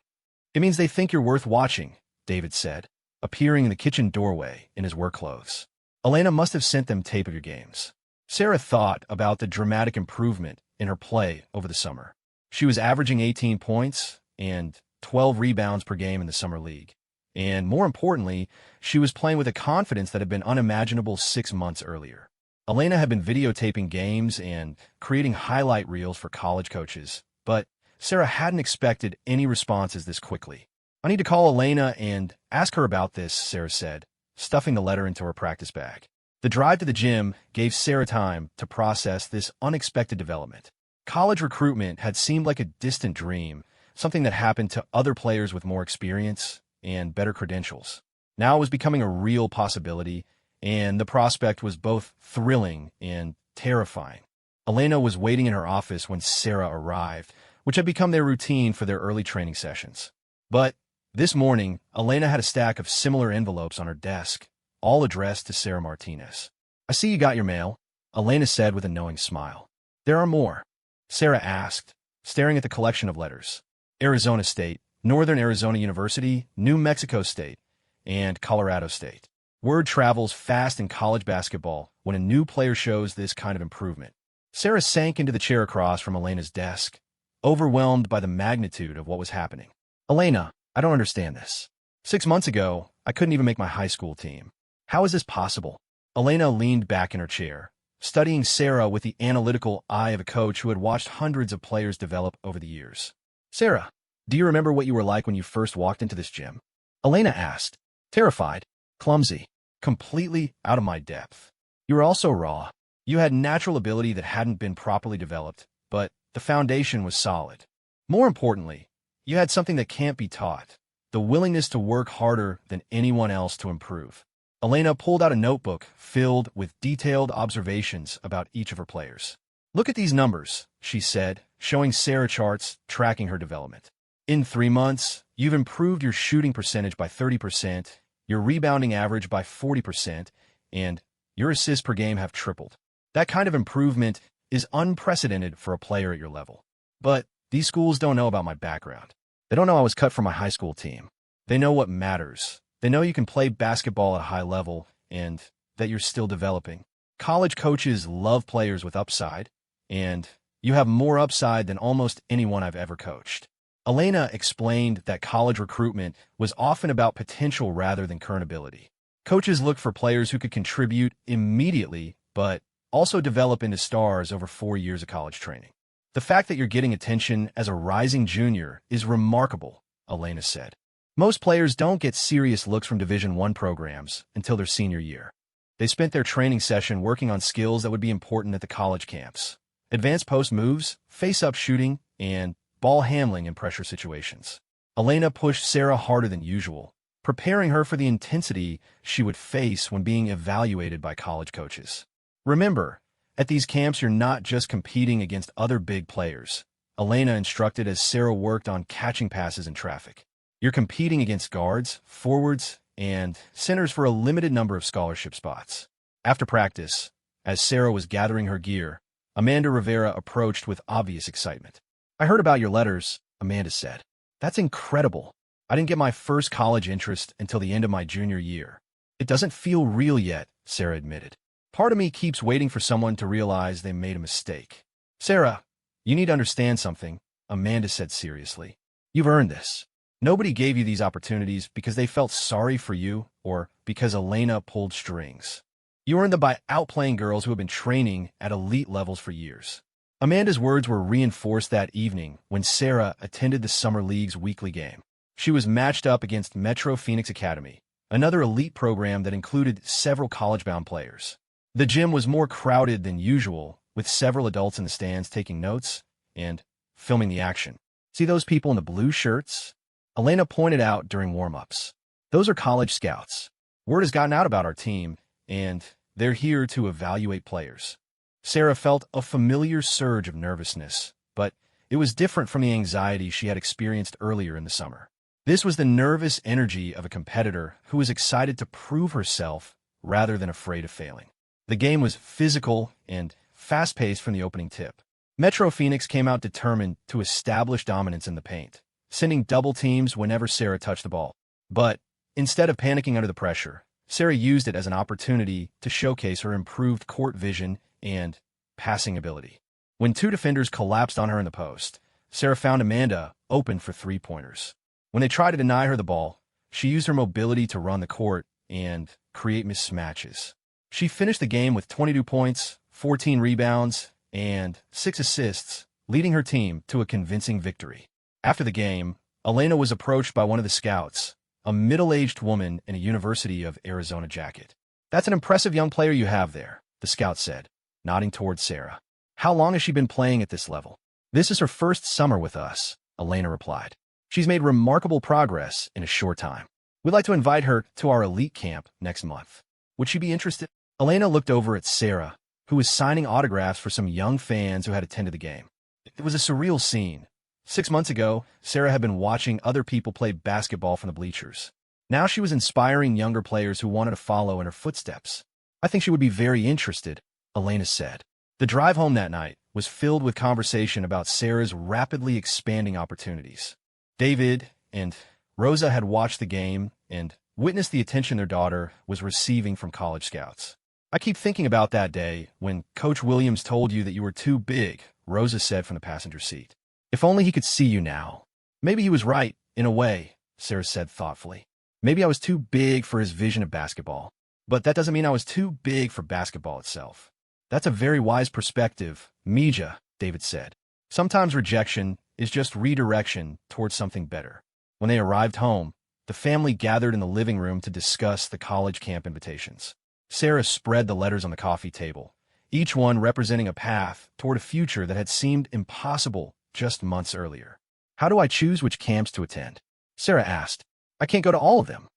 A: It means they think you're worth watching," David said, appearing in the kitchen doorway in his work clothes. "Elena must have sent them tape of your games." Sarah thought about the dramatic improvement in her play over the summer. She was averaging 18 points and 12 rebounds per game in the summer league. And more importantly, she was playing with a confidence that had been unimaginable 6 months earlier. Elena had been videotaping games and creating highlight reels for college coaches, but Sarah hadn't expected any responses this quickly. "I need to call Elena and ask her about this," Sarah said, stuffing the letter into her practice bag. The drive to the gym gave Sarah time to process this unexpected development. College recruitment had seemed like a distant dream, something that happened to other players with more experience and better credentials. Now it was becoming a real possibility, and the prospect was both thrilling and terrifying. Elena was waiting in her office when Sarah arrived, which had become their routine for their early training sessions. But this morning, Elena had a stack of similar envelopes on her desk, all addressed to Sarah Martinez. "I see you got your mail," Elena said with a knowing smile. "There are more?" Sarah asked, staring at the collection of letters. "Arizona State, Northern Arizona University, New Mexico State, and Colorado State." Word travels fast in college basketball when a new player shows this kind of improvement. Sarah sank into the chair across from Elena's desk, overwhelmed by the magnitude of what was happening. Elena, I don't understand this. 6 months ago, I couldn't even make my high school team. How is this possible? Elena leaned back in her chair, studying Sarah with the analytical eye of a coach who had watched hundreds of players develop over the years. Sarah, do you remember what you were like when you first walked into this gym? Elena asked, terrified, clumsy, completely out of my depth. You were also raw. You had natural ability that hadn't been properly developed, but the foundation was solid. More importantly, you had something that can't be taught, the willingness to work harder than anyone else to improve. Elena pulled out a notebook filled with detailed observations about each of her players. Look at these numbers, she said, showing Sarah charts tracking her development. In 3 months, you've improved your shooting percentage by 30%, your rebounding average by 40%, and your assists per game have tripled. That kind of improvement is unprecedented for a player at your level. But these schools don't know about my background. They don't know I was cut from my high school team. They know what matters. They know you can play basketball at a high level and that you're still developing. College coaches love players with upside, and you have more upside than almost anyone I've ever coached. Elena explained that college recruitment was often about potential rather than current ability. Coaches look for players who could contribute immediately, but also develop into stars over 4 years of college training. The fact that you're getting attention as a rising junior is remarkable, Elena said. Most players don't get serious looks from Division I programs until their senior year. They spent their training session working on skills that would be important at the college camps. Advanced post moves, face-up shooting, and ball handling in pressure situations. Elena pushed Sarah harder than usual, preparing her for the intensity she would face when being evaluated by college coaches. Remember, at these camps you're not just competing against other big players, Elena instructed as Sarah worked on catching passes in traffic. You're competing against guards, forwards, and centers for a limited number of scholarship spots. After practice, as Sarah was gathering her gear, Amanda Rivera approached with obvious excitement. I heard about your letters, Amanda said. That's incredible. I didn't get my first college interest until the end of my junior year. It doesn't feel real yet, Sarah admitted. Part of me keeps waiting for someone to realize they made a mistake. Sarah, you need to understand something, Amanda said seriously. You've earned this. Nobody gave you these opportunities because they felt sorry for you or because Elena pulled strings. You earned them by outplaying girls who have been training at elite levels for years. Amanda's words were reinforced that evening when Sarah attended the Summer League's weekly game. She was matched up against Metro Phoenix Academy, another elite program that included several college-bound players. The gym was more crowded than usual, with several adults in the stands taking notes and filming the action. See those people in the blue shirts? Elena pointed out during warm-ups. Those are college scouts. Word has gotten out about our team, and they're here to evaluate players. Sarah felt a familiar surge of nervousness, but it was different from the anxiety she had experienced earlier in the summer. This was the nervous energy of a competitor who was excited to prove herself rather than afraid of failing. The game was physical and fast-paced from the opening tip. Metro Phoenix came out determined to establish dominance in the paint, sending double teams whenever Sarah touched the ball. But instead of panicking under the pressure, Sarah used it as an opportunity to showcase her improved court vision and passing ability. When two defenders collapsed on her in the post, Sarah found Amanda open for three-pointers. When they tried to deny her the ball, she used her mobility to run the court and create mismatches. She finished the game with 22 points, 14 rebounds, and 6 assists, leading her team to a convincing victory. After the game, Elena was approached by one of the scouts, a middle-aged woman in a University of Arizona jacket. That's an impressive young player you have there, the scout said, nodding towards Sarah. How long has she been playing at this level? This is her first summer with us, Elena replied. She's made remarkable progress in a short time. We'd like to invite her to our elite camp next month. Would she be interested? Elena looked over at Sarah, who was signing autographs for some young fans who had attended the game. It was a surreal scene. 6 months ago, Sarah had been watching other people play basketball from the bleachers. Now she was inspiring younger players who wanted to follow in her footsteps. I think she would be very interested, Elena said. The drive home that night was filled with conversation about Sarah's rapidly expanding opportunities. David and Rosa had watched the game and witnessed the attention their daughter was receiving from college scouts. I keep thinking about that day when Coach Williams told you that you were too big, Rosa said from the passenger seat. If only he could see you now. Maybe he was right, in a way, Sarah said thoughtfully. Maybe I was too big for his vision of basketball. But that doesn't mean I was too big for basketball itself. That's a very wise perspective, Mija, David said. Sometimes rejection is just redirection towards something better. When they arrived home, the family gathered in the living room to discuss the college camp invitations. Sarah spread the letters on the coffee table, each one representing a path toward a future that had seemed impossible just months earlier. How do I choose which camps to attend? Sarah asked. I can't go to all of them.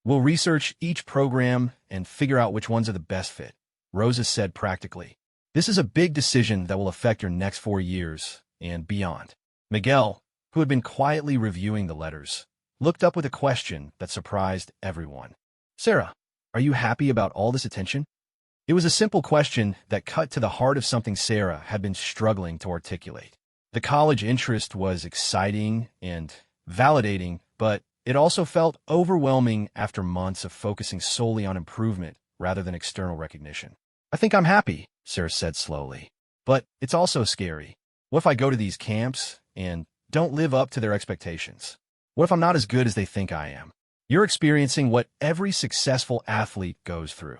A: We'll research each program and figure out which ones are the best fit, Rosa said practically. This is a big decision that will affect your next 4 years and beyond. Miguel, who had been quietly reviewing the letters, looked up with a question that surprised everyone. Sarah, are you happy about all this attention? It was a simple question that cut to the heart of something Sarah had been struggling to articulate. The college interest was exciting and validating, but it also felt overwhelming after months of focusing solely on improvement rather than external recognition. I think I'm happy, Sarah said slowly. But it's also scary. What if I go to these camps and don't live up to their expectations? What if I'm not as good as they think I am? You're experiencing what every successful athlete goes through.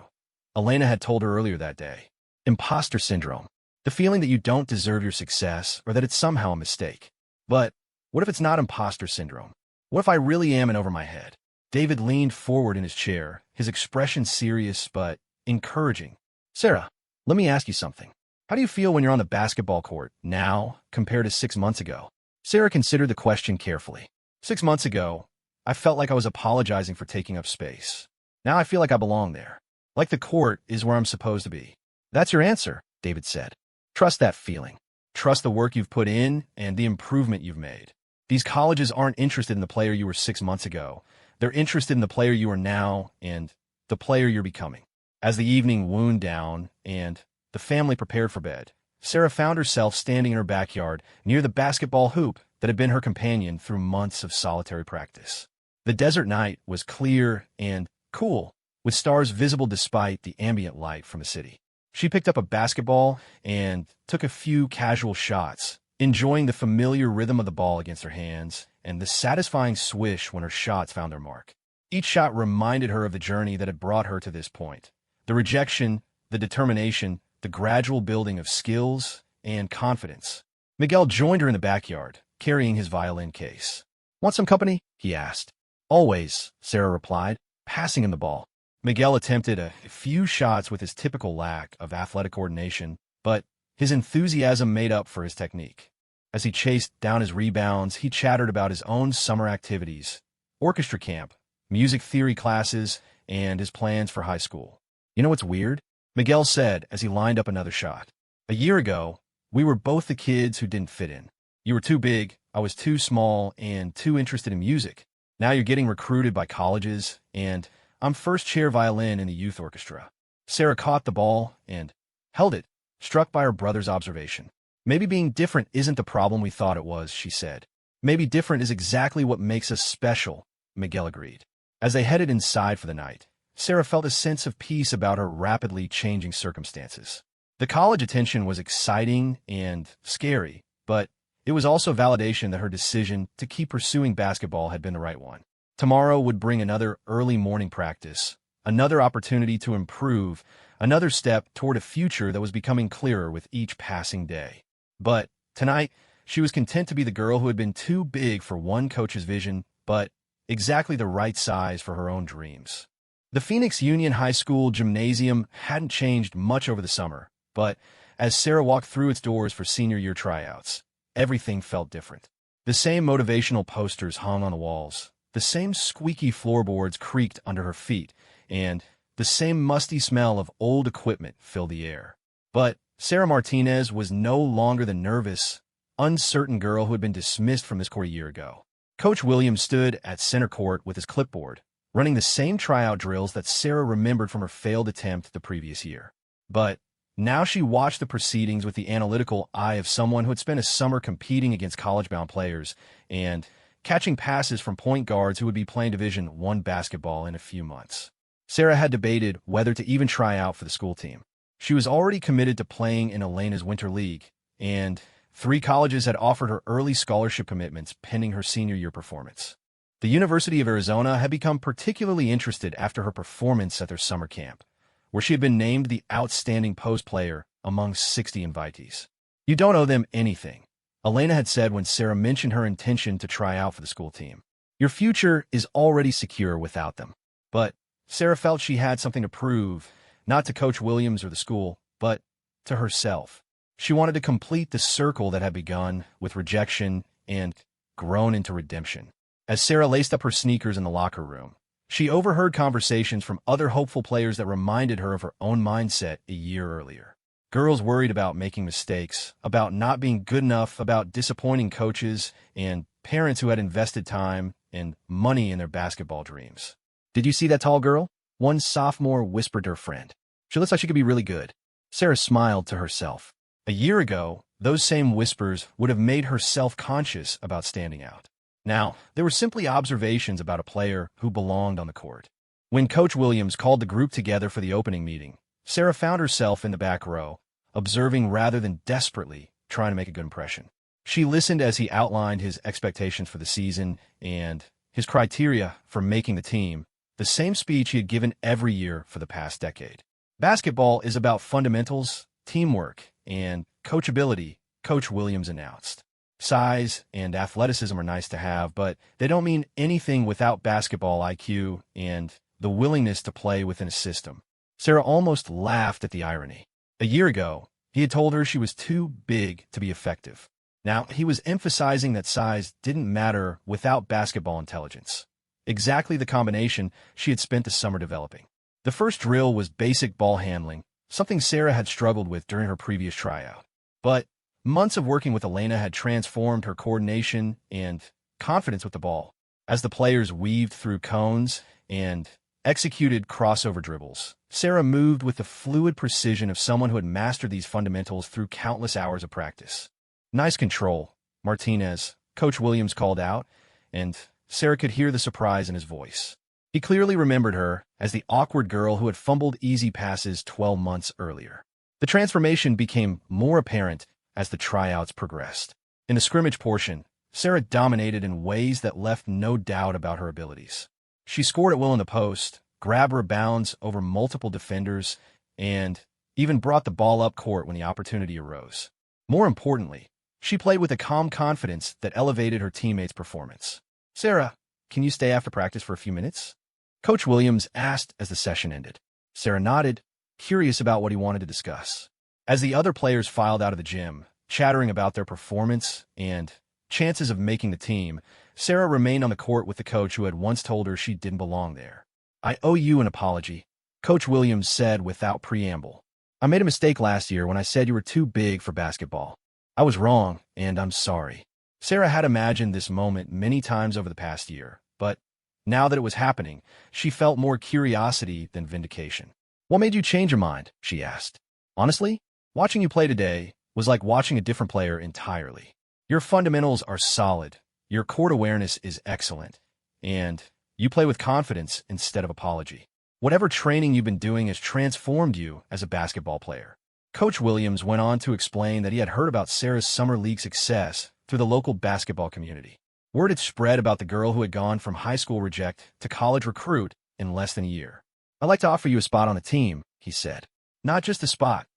A: Elena had told her earlier that day. Imposter syndrome. The feeling that you don't deserve your success or that it's somehow a mistake. But what if it's not imposter syndrome? What if I really am in over my head? David leaned forward in his chair, his expression serious but encouraging. Sarah, let me ask you something. How do you feel when you're on the basketball court now compared to 6 months ago? Sarah considered the question carefully. 6 months ago, I felt like I was apologizing for taking up space. Now I feel like I belong there. Like the court is where I'm supposed to be. That's your answer, David said. Trust that feeling. Trust the work you've put in and the improvement you've made. These colleges aren't interested in the player you were 6 months ago. They're interested in the player you are now and the player you're becoming. As the evening wound down and the family prepared for bed, Sarah found herself standing in her backyard near the basketball hoop that had been her companion through months of solitary practice. The desert night was clear and cool, with stars visible despite the ambient light from the city. She picked up a basketball and took a few casual shots, enjoying the familiar rhythm of the ball against her hands and the satisfying swish when her shots found their mark. Each shot reminded her of the journey that had brought her to this point. The rejection, the determination, the gradual building of skills and confidence. Miguel joined her in the backyard, carrying his violin case. Want some company? He asked. Always, Sarah replied, passing him the ball. Miguel attempted a few shots with his typical lack of athletic coordination, but his enthusiasm made up for his technique. As he chased down his rebounds, he chattered about his own summer activities, orchestra camp, music theory classes, and his plans for high school. You know what's weird? Miguel said as he lined up another shot. A year ago, we were both the kids who didn't fit in. You were too big, I was too small, and too interested in music. Now you're getting recruited by colleges, and I'm first chair violin in the youth orchestra. Sarah caught the ball and held it, struck by her brother's observation. Maybe being different isn't the problem we thought it was, she said. Maybe different is exactly what makes us special, Miguel agreed. As they headed inside for the night, Sarah felt a sense of peace about her rapidly changing circumstances. The college attention was exciting and scary, but it was also validation that her decision to keep pursuing basketball had been the right one. Tomorrow would bring another early morning practice, another opportunity to improve, another step toward a future that was becoming clearer with each passing day. But tonight, she was content to be the girl who had been too big for one coach's vision, but exactly the right size for her own dreams. The Phoenix Union High School gymnasium hadn't changed much over the summer, but as Sarah walked through its doors for senior year tryouts, everything felt different. The same motivational posters hung on the walls, the same squeaky floorboards creaked under her feet, and the same musty smell of old equipment filled the air. But Sarah Martinez was no longer the nervous, uncertain girl who had been dismissed from this court a year ago. Coach Williams stood at center court with his clipboard, running the same tryout drills that Sarah remembered from her failed attempt the previous year. But now she watched the proceedings with the analytical eye of someone who had spent a summer competing against college-bound players and catching passes from point guards who would be playing Division I basketball in a few months. Sarah had debated whether to even try out for the school team. She was already committed to playing in Elena's Winter League, and 3 colleges had offered her early scholarship commitments pending her senior year performance. The University of Arizona had become particularly interested after her performance at their summer camp, where she had been named the outstanding post player among 60 invitees. "You don't owe them anything," Elena had said when Sarah mentioned her intention to try out for the school team. "Your future is already secure without them." But Sarah felt she had something to prove, not to Coach Williams or the school, but to herself. She wanted to complete the circle that had begun with rejection and grown into redemption. As Sarah laced up her sneakers in the locker room, she overheard conversations from other hopeful players that reminded her of her own mindset a year earlier. Girls worried about making mistakes, about not being good enough, about disappointing coaches, and parents who had invested time and money in their basketball dreams. "Did you see that tall girl?" one sophomore whispered to her friend. "She looks like she could be really good." Sarah smiled to herself. A year ago, those same whispers would have made her self-conscious about standing out. Now, they were simply observations about a player who belonged on the court. When Coach Williams called the group together for the opening meeting, Sarah found herself in the back row, observing rather than desperately trying to make a good impression. She listened as he outlined his expectations for the season and his criteria for making the team, the same speech he had given every year for the past decade. "Basketball is about fundamentals, teamwork, and coachability," Coach Williams announced. "Size and athleticism are nice to have, but they don't mean anything without basketball IQ and the willingness to play within a system." Sarah almost laughed at the irony. A year ago, he had told her she was too big to be effective. Now, he was emphasizing that size didn't matter without basketball intelligence. Exactly the combination she had spent the summer developing. The first drill was basic ball handling, something Sarah had struggled with during her previous tryout. But months of working with Elena had transformed her coordination and confidence with the ball. As the players weaved through cones and executed crossover dribbles, Sarah moved with the fluid precision of someone who had mastered these fundamentals through countless hours of practice. "Nice control," Martinez, Coach Williams called out, and Sarah could hear the surprise in his voice. He clearly remembered her as the awkward girl who had fumbled easy passes 12 months earlier. The transformation became more apparent as the tryouts progressed. In the scrimmage portion, Sarah dominated in ways that left no doubt about her abilities. She scored at will in the post, grabbed rebounds over multiple defenders, and even brought the ball up court when the opportunity arose. More importantly, she played with a calm confidence that elevated her teammates' performance. "Sarah, can you stay after practice for a few minutes?" Coach Williams asked as the session ended. Sarah nodded, curious about what he wanted to discuss. As the other players filed out of the gym, chattering about their performance and chances of making the team, Sarah remained on the court with the coach who had once told her she didn't belong there. "I owe you an apology," Coach Williams said without preamble. "I made a mistake last year when I said you were too big for basketball. I was wrong, and I'm sorry." Sarah had imagined this moment many times over the past year, but now that it was happening, she felt more curiosity than vindication. "What made you change your mind?" she asked. "Honestly, watching you play today was like watching a different player entirely. Your fundamentals are solid, your court awareness is excellent, and you play with confidence instead of apology. Whatever training you've been doing has transformed you as a basketball player." Coach Williams went on to explain that he had heard about Sarah's summer league success through the local basketball community. Word had spread about the girl who had gone from high school reject to college recruit in less than a year. "I'd like to offer you a spot on the team," he said. "Not just a spot.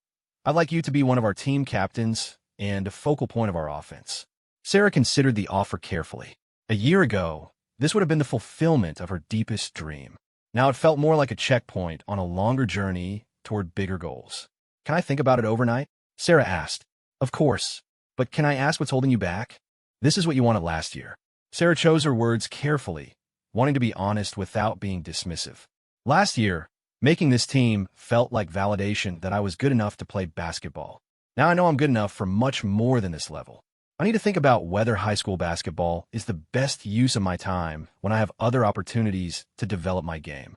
A: I'd like you to be one of our team captains and a focal point of our offense." Sarah considered the offer carefully. A year ago, this would have been the fulfillment of her deepest dream. Now it felt more like a checkpoint on a longer journey toward bigger goals. "Can I think about it overnight?" Sarah asked. "Of course, but can I ask what's holding you back?" "This is what you wanted last year." Sarah chose her words carefully, wanting to be honest without being dismissive. "Last year, making this team felt like validation that I was good enough to play basketball. Now I know I'm good enough for much more than this level. I need to think about whether high school basketball is the best use of my time when I have other opportunities to develop my game."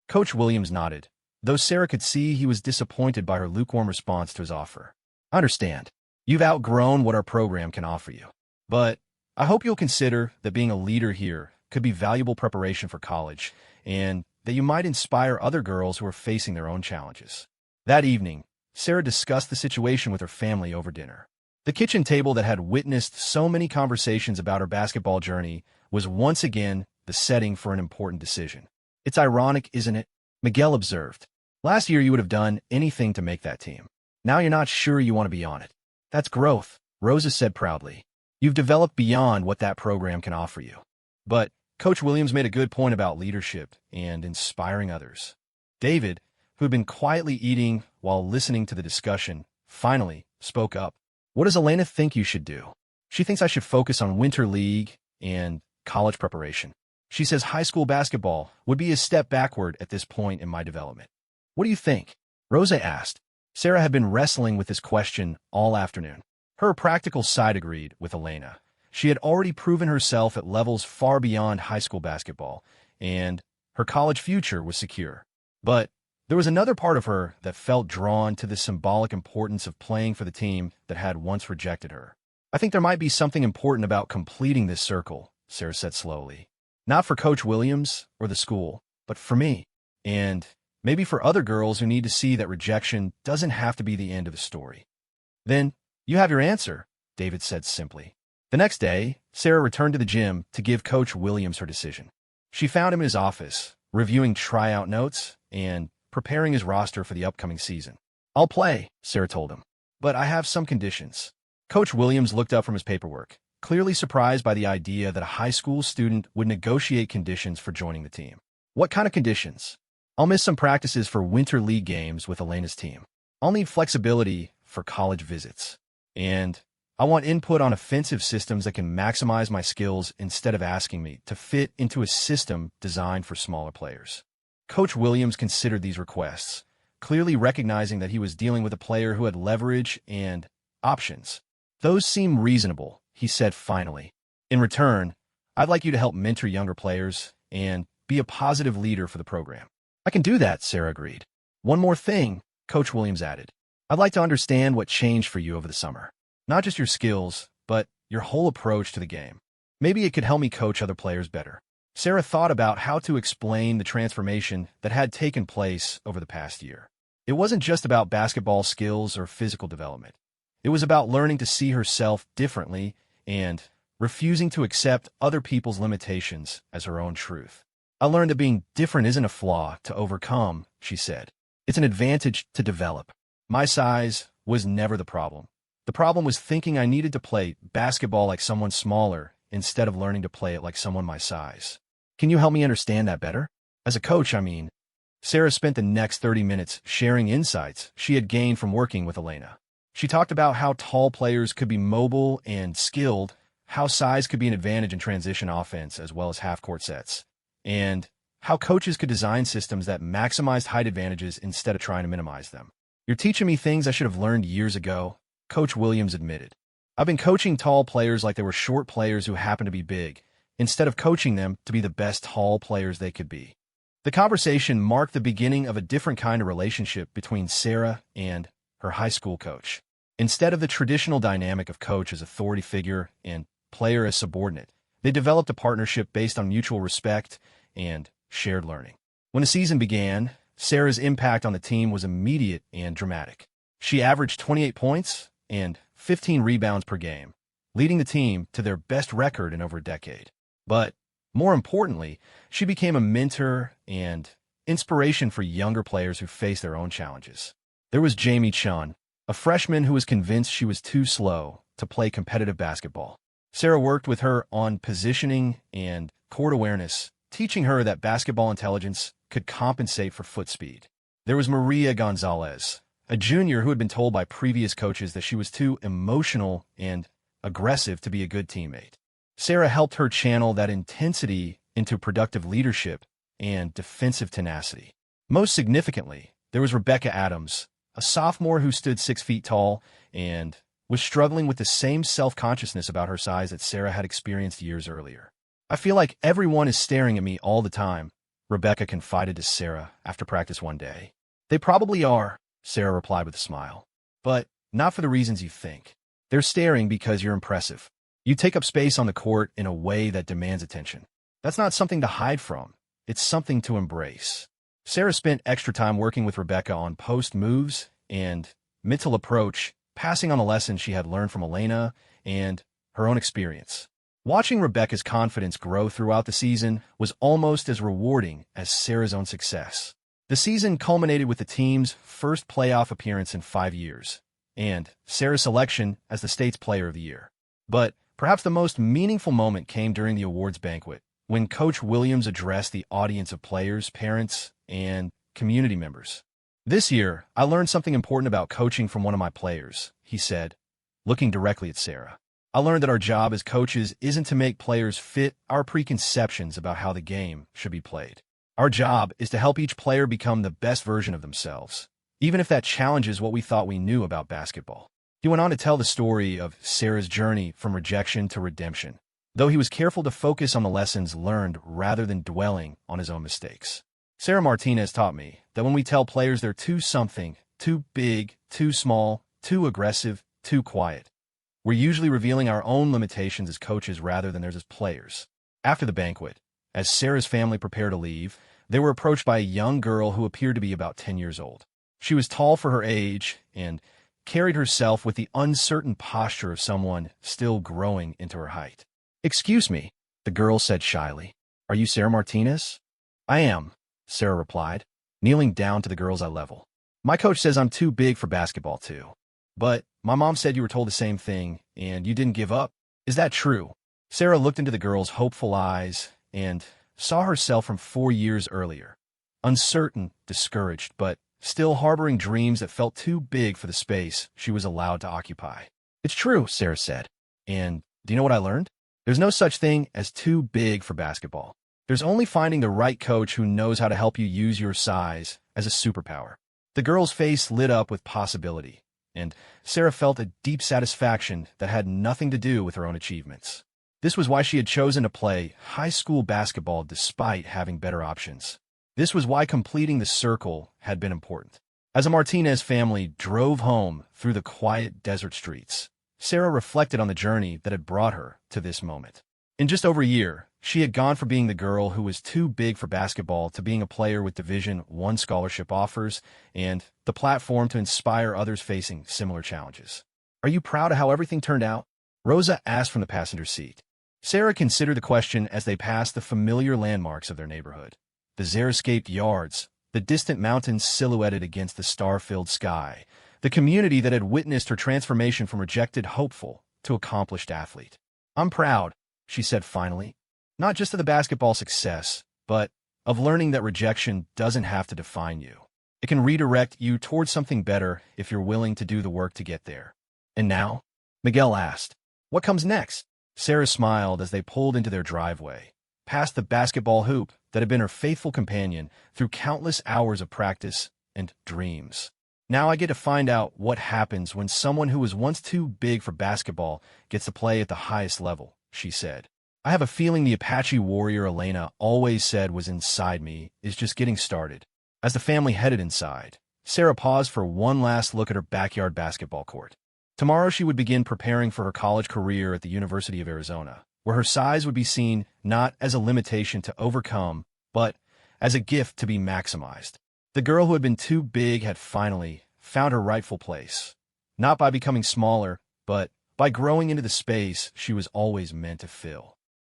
A: Coach Williams nodded, though Sarah could see he was disappointed by her lukewarm response to his offer. "I understand. You've outgrown what our program can offer you. But I hope you'll consider that being a leader here could be valuable preparation for college, and that you might inspire other girls who are facing their own challenges. That evening, Sarah discussed the situation with her family over dinner. The kitchen table that had witnessed so many conversations about her basketball journey was once again the setting for an important decision. "It's ironic, isn't it?" Miguel observed. "Last year you would have done anything to make that team. Now you're not sure you want to be on it." "That's growth," Rosa said proudly. "You've developed beyond what that program can offer you." But Coach Williams made a good point about leadership and inspiring others. David, who had been quietly eating while listening to the discussion, finally spoke up. "What does Elena think you should do?" "She thinks I should focus on winter league and college preparation. She says high school basketball would be a step backward at this point in my development." "What do you think?" Rosa asked. Sarah had been wrestling with this question all afternoon. Her practical side agreed with Elena. She had already proven herself at levels far beyond high school basketball, and her college future was secure. But there was another part of her that felt drawn to the symbolic importance of playing for the team that had once rejected her. "I think there might be something important about completing this circle," Sarah said slowly. "Not for Coach Williams or the school, but for me. And maybe for other girls who need to see that rejection doesn't have to be the end of the story." "Then you have your answer," David said simply. The next day, Sarah returned to the gym to give Coach Williams her decision. She found him in his office, reviewing tryout notes and preparing his roster for the upcoming season. "I'll play," Sarah told him, "but I have some conditions." Coach Williams looked up from his paperwork, clearly surprised by the idea that a high school student would negotiate conditions for joining the team. "What kind of conditions?" "I'll miss some practices for winter league games with Elena's team. I'll need flexibility for college visits. And I want input on offensive systems that can maximize my skills instead of asking me to fit into a system designed for smaller players." Coach Williams considered these requests, clearly recognizing that he was dealing with a player who had leverage and options. "Those seem reasonable," he said finally. "In return, I'd like you to help mentor younger players and be a positive leader for the program." "I can do that," Sarah agreed. "One more thing," Coach Williams added. "I'd like to understand what changed for you over the summer. Not just your skills, but your whole approach to the game. Maybe it could help me coach other players better." Sarah thought about how to explain the transformation that had taken place over the past year. It wasn't just about basketball skills or physical development. It was about learning to see herself differently and refusing to accept other people's limitations as her own truth. "I learned that being different isn't a flaw to overcome," she said. "It's an advantage to develop. My size was never the problem. The problem was thinking I needed to play basketball like someone smaller instead of learning to play it like someone my size. Can you help me understand that better? As a coach, I mean." Sarah spent the next 30 minutes sharing insights she had gained from working with Elena. She talked about how tall players could be mobile and skilled, how size could be an advantage in transition offense as well as half-court sets, and how coaches could design systems that maximized height advantages instead of trying to minimize them. "You're teaching me things I should have learned years ago," Coach Williams admitted. "I've been coaching tall players like they were short players who happen to be big, instead of coaching them to be the best tall players they could be." The conversation marked the beginning of a different kind of relationship between Sarah and her high school coach. Instead of the traditional dynamic of coach as authority figure and player as subordinate, they developed a partnership based on mutual respect and shared learning. When the season began, Sarah's impact on the team was immediate and dramatic. She averaged 28 points and 15 rebounds per game, leading the team to their best record in over a decade. But more importantly, she became a mentor and inspiration for younger players who face their own challenges. There was Jamie Chun, a freshman who was convinced she was too slow to play competitive basketball. Sarah worked with her on positioning and court awareness, teaching her that basketball intelligence could compensate for foot speed. There was Maria Gonzalez, a junior who had been told by previous coaches that she was too emotional and aggressive to be a good teammate. Sarah helped her channel that intensity into productive leadership and defensive tenacity. Most significantly, there was Rebecca Adams, a sophomore who stood 6 feet tall and was struggling with the same self-consciousness about her size that Sarah had experienced years earlier. "I feel like everyone is staring at me all the time," Rebecca confided to Sarah after practice one day. "They probably are," Sarah replied with a smile. "But not for the reasons you think. They're staring because you're impressive. You take up space on the court in a way that demands attention. That's not something to hide from. it's something to embrace. Sarah spent extra time working with Rebecca on post moves and mental approach, passing on the lessons she had learned from Elena and her own experience. Watching Rebecca's confidence grow throughout the season was almost as rewarding as Sarah's own success. The season culminated with the team's first playoff appearance in 5 years, and Sarah's selection as the state's Player of the Year. But perhaps the most meaningful moment came during the awards banquet, when Coach Williams addressed the audience of players, parents, and community members. "This year, I learned something important about coaching from one of my players," he said, looking directly at Sarah. "I learned that our job as coaches isn't to make players fit our preconceptions about how the game should be played. Our job is to help each player become the best version of themselves, even if that challenges what we thought we knew about basketball." He went on to tell the story of Sarah's journey from rejection to redemption, though he was careful to focus on the lessons learned rather than dwelling on his own mistakes. "Sarah Martinez taught me that when we tell players they're too something, too big, too small, too aggressive, too quiet, we're usually revealing our own limitations as coaches rather than theirs as players." After the banquet, as Sarah's family prepared to leave, they were approached by a young girl who appeared to be about 10 years old. She was tall for her age and carried herself with the uncertain posture of someone still growing into her height. "Excuse me," the girl said shyly. "Are you Sarah Martinez?" "I am," Sarah replied, kneeling down to the girl's eye level. "My coach says I'm too big for basketball too. But my mom said you were told the same thing, and you didn't give up. Is that true?" Sarah looked into the girl's hopeful eyes and saw herself from 4 years earlier, uncertain, discouraged, but still harboring dreams that felt too big for the space she was allowed to occupy. "It's true," Sarah said. "And do you know what I learned? There's no such thing as too big for basketball. There's only finding the right coach who knows how to help you use your size as a superpower." The girl's face lit up with possibility, and Sarah felt a deep satisfaction that had nothing to do with her own achievements. This was why she had chosen to play high school basketball despite having better options. This was why completing the circle had been important. As the Martinez family drove home through the quiet desert streets, Sarah reflected on the journey that had brought her to this moment. In just over a year, she had gone from being the girl who was too big for basketball to being a player with Division I scholarship offers and the platform to inspire others facing similar challenges. "Are you proud of how everything turned out?" Rosa asked from the passenger seat. Sarah considered the question as they passed the familiar landmarks of their neighborhood. The xeriscaped yards, the distant mountains silhouetted against the star-filled sky, the community that had witnessed her transformation from rejected hopeful to accomplished athlete. "I'm proud," she said finally, "not just of the basketball success, but of learning that rejection doesn't have to define you. It can redirect you towards something better if you're willing to do the work to get there." "And now?" Miguel asked. "What comes next?" Sarah smiled as they pulled into their driveway, past the basketball hoop that had been her faithful companion through countless hours of practice and dreams. "Now I get to find out what happens when someone who was once too big for basketball gets to play at the highest level," she said. "I have a feeling the Apache warrior Elena always said was inside me is just getting started." As the family headed inside, Sarah paused for one last look at her backyard basketball court. Tomorrow she would begin preparing for her college career at the University of Arizona, where her size would be seen not as a limitation to overcome, but as a gift to be maximized. The girl who had been too big had finally found her rightful place, not by becoming smaller, but by growing into the space she was always meant to fill.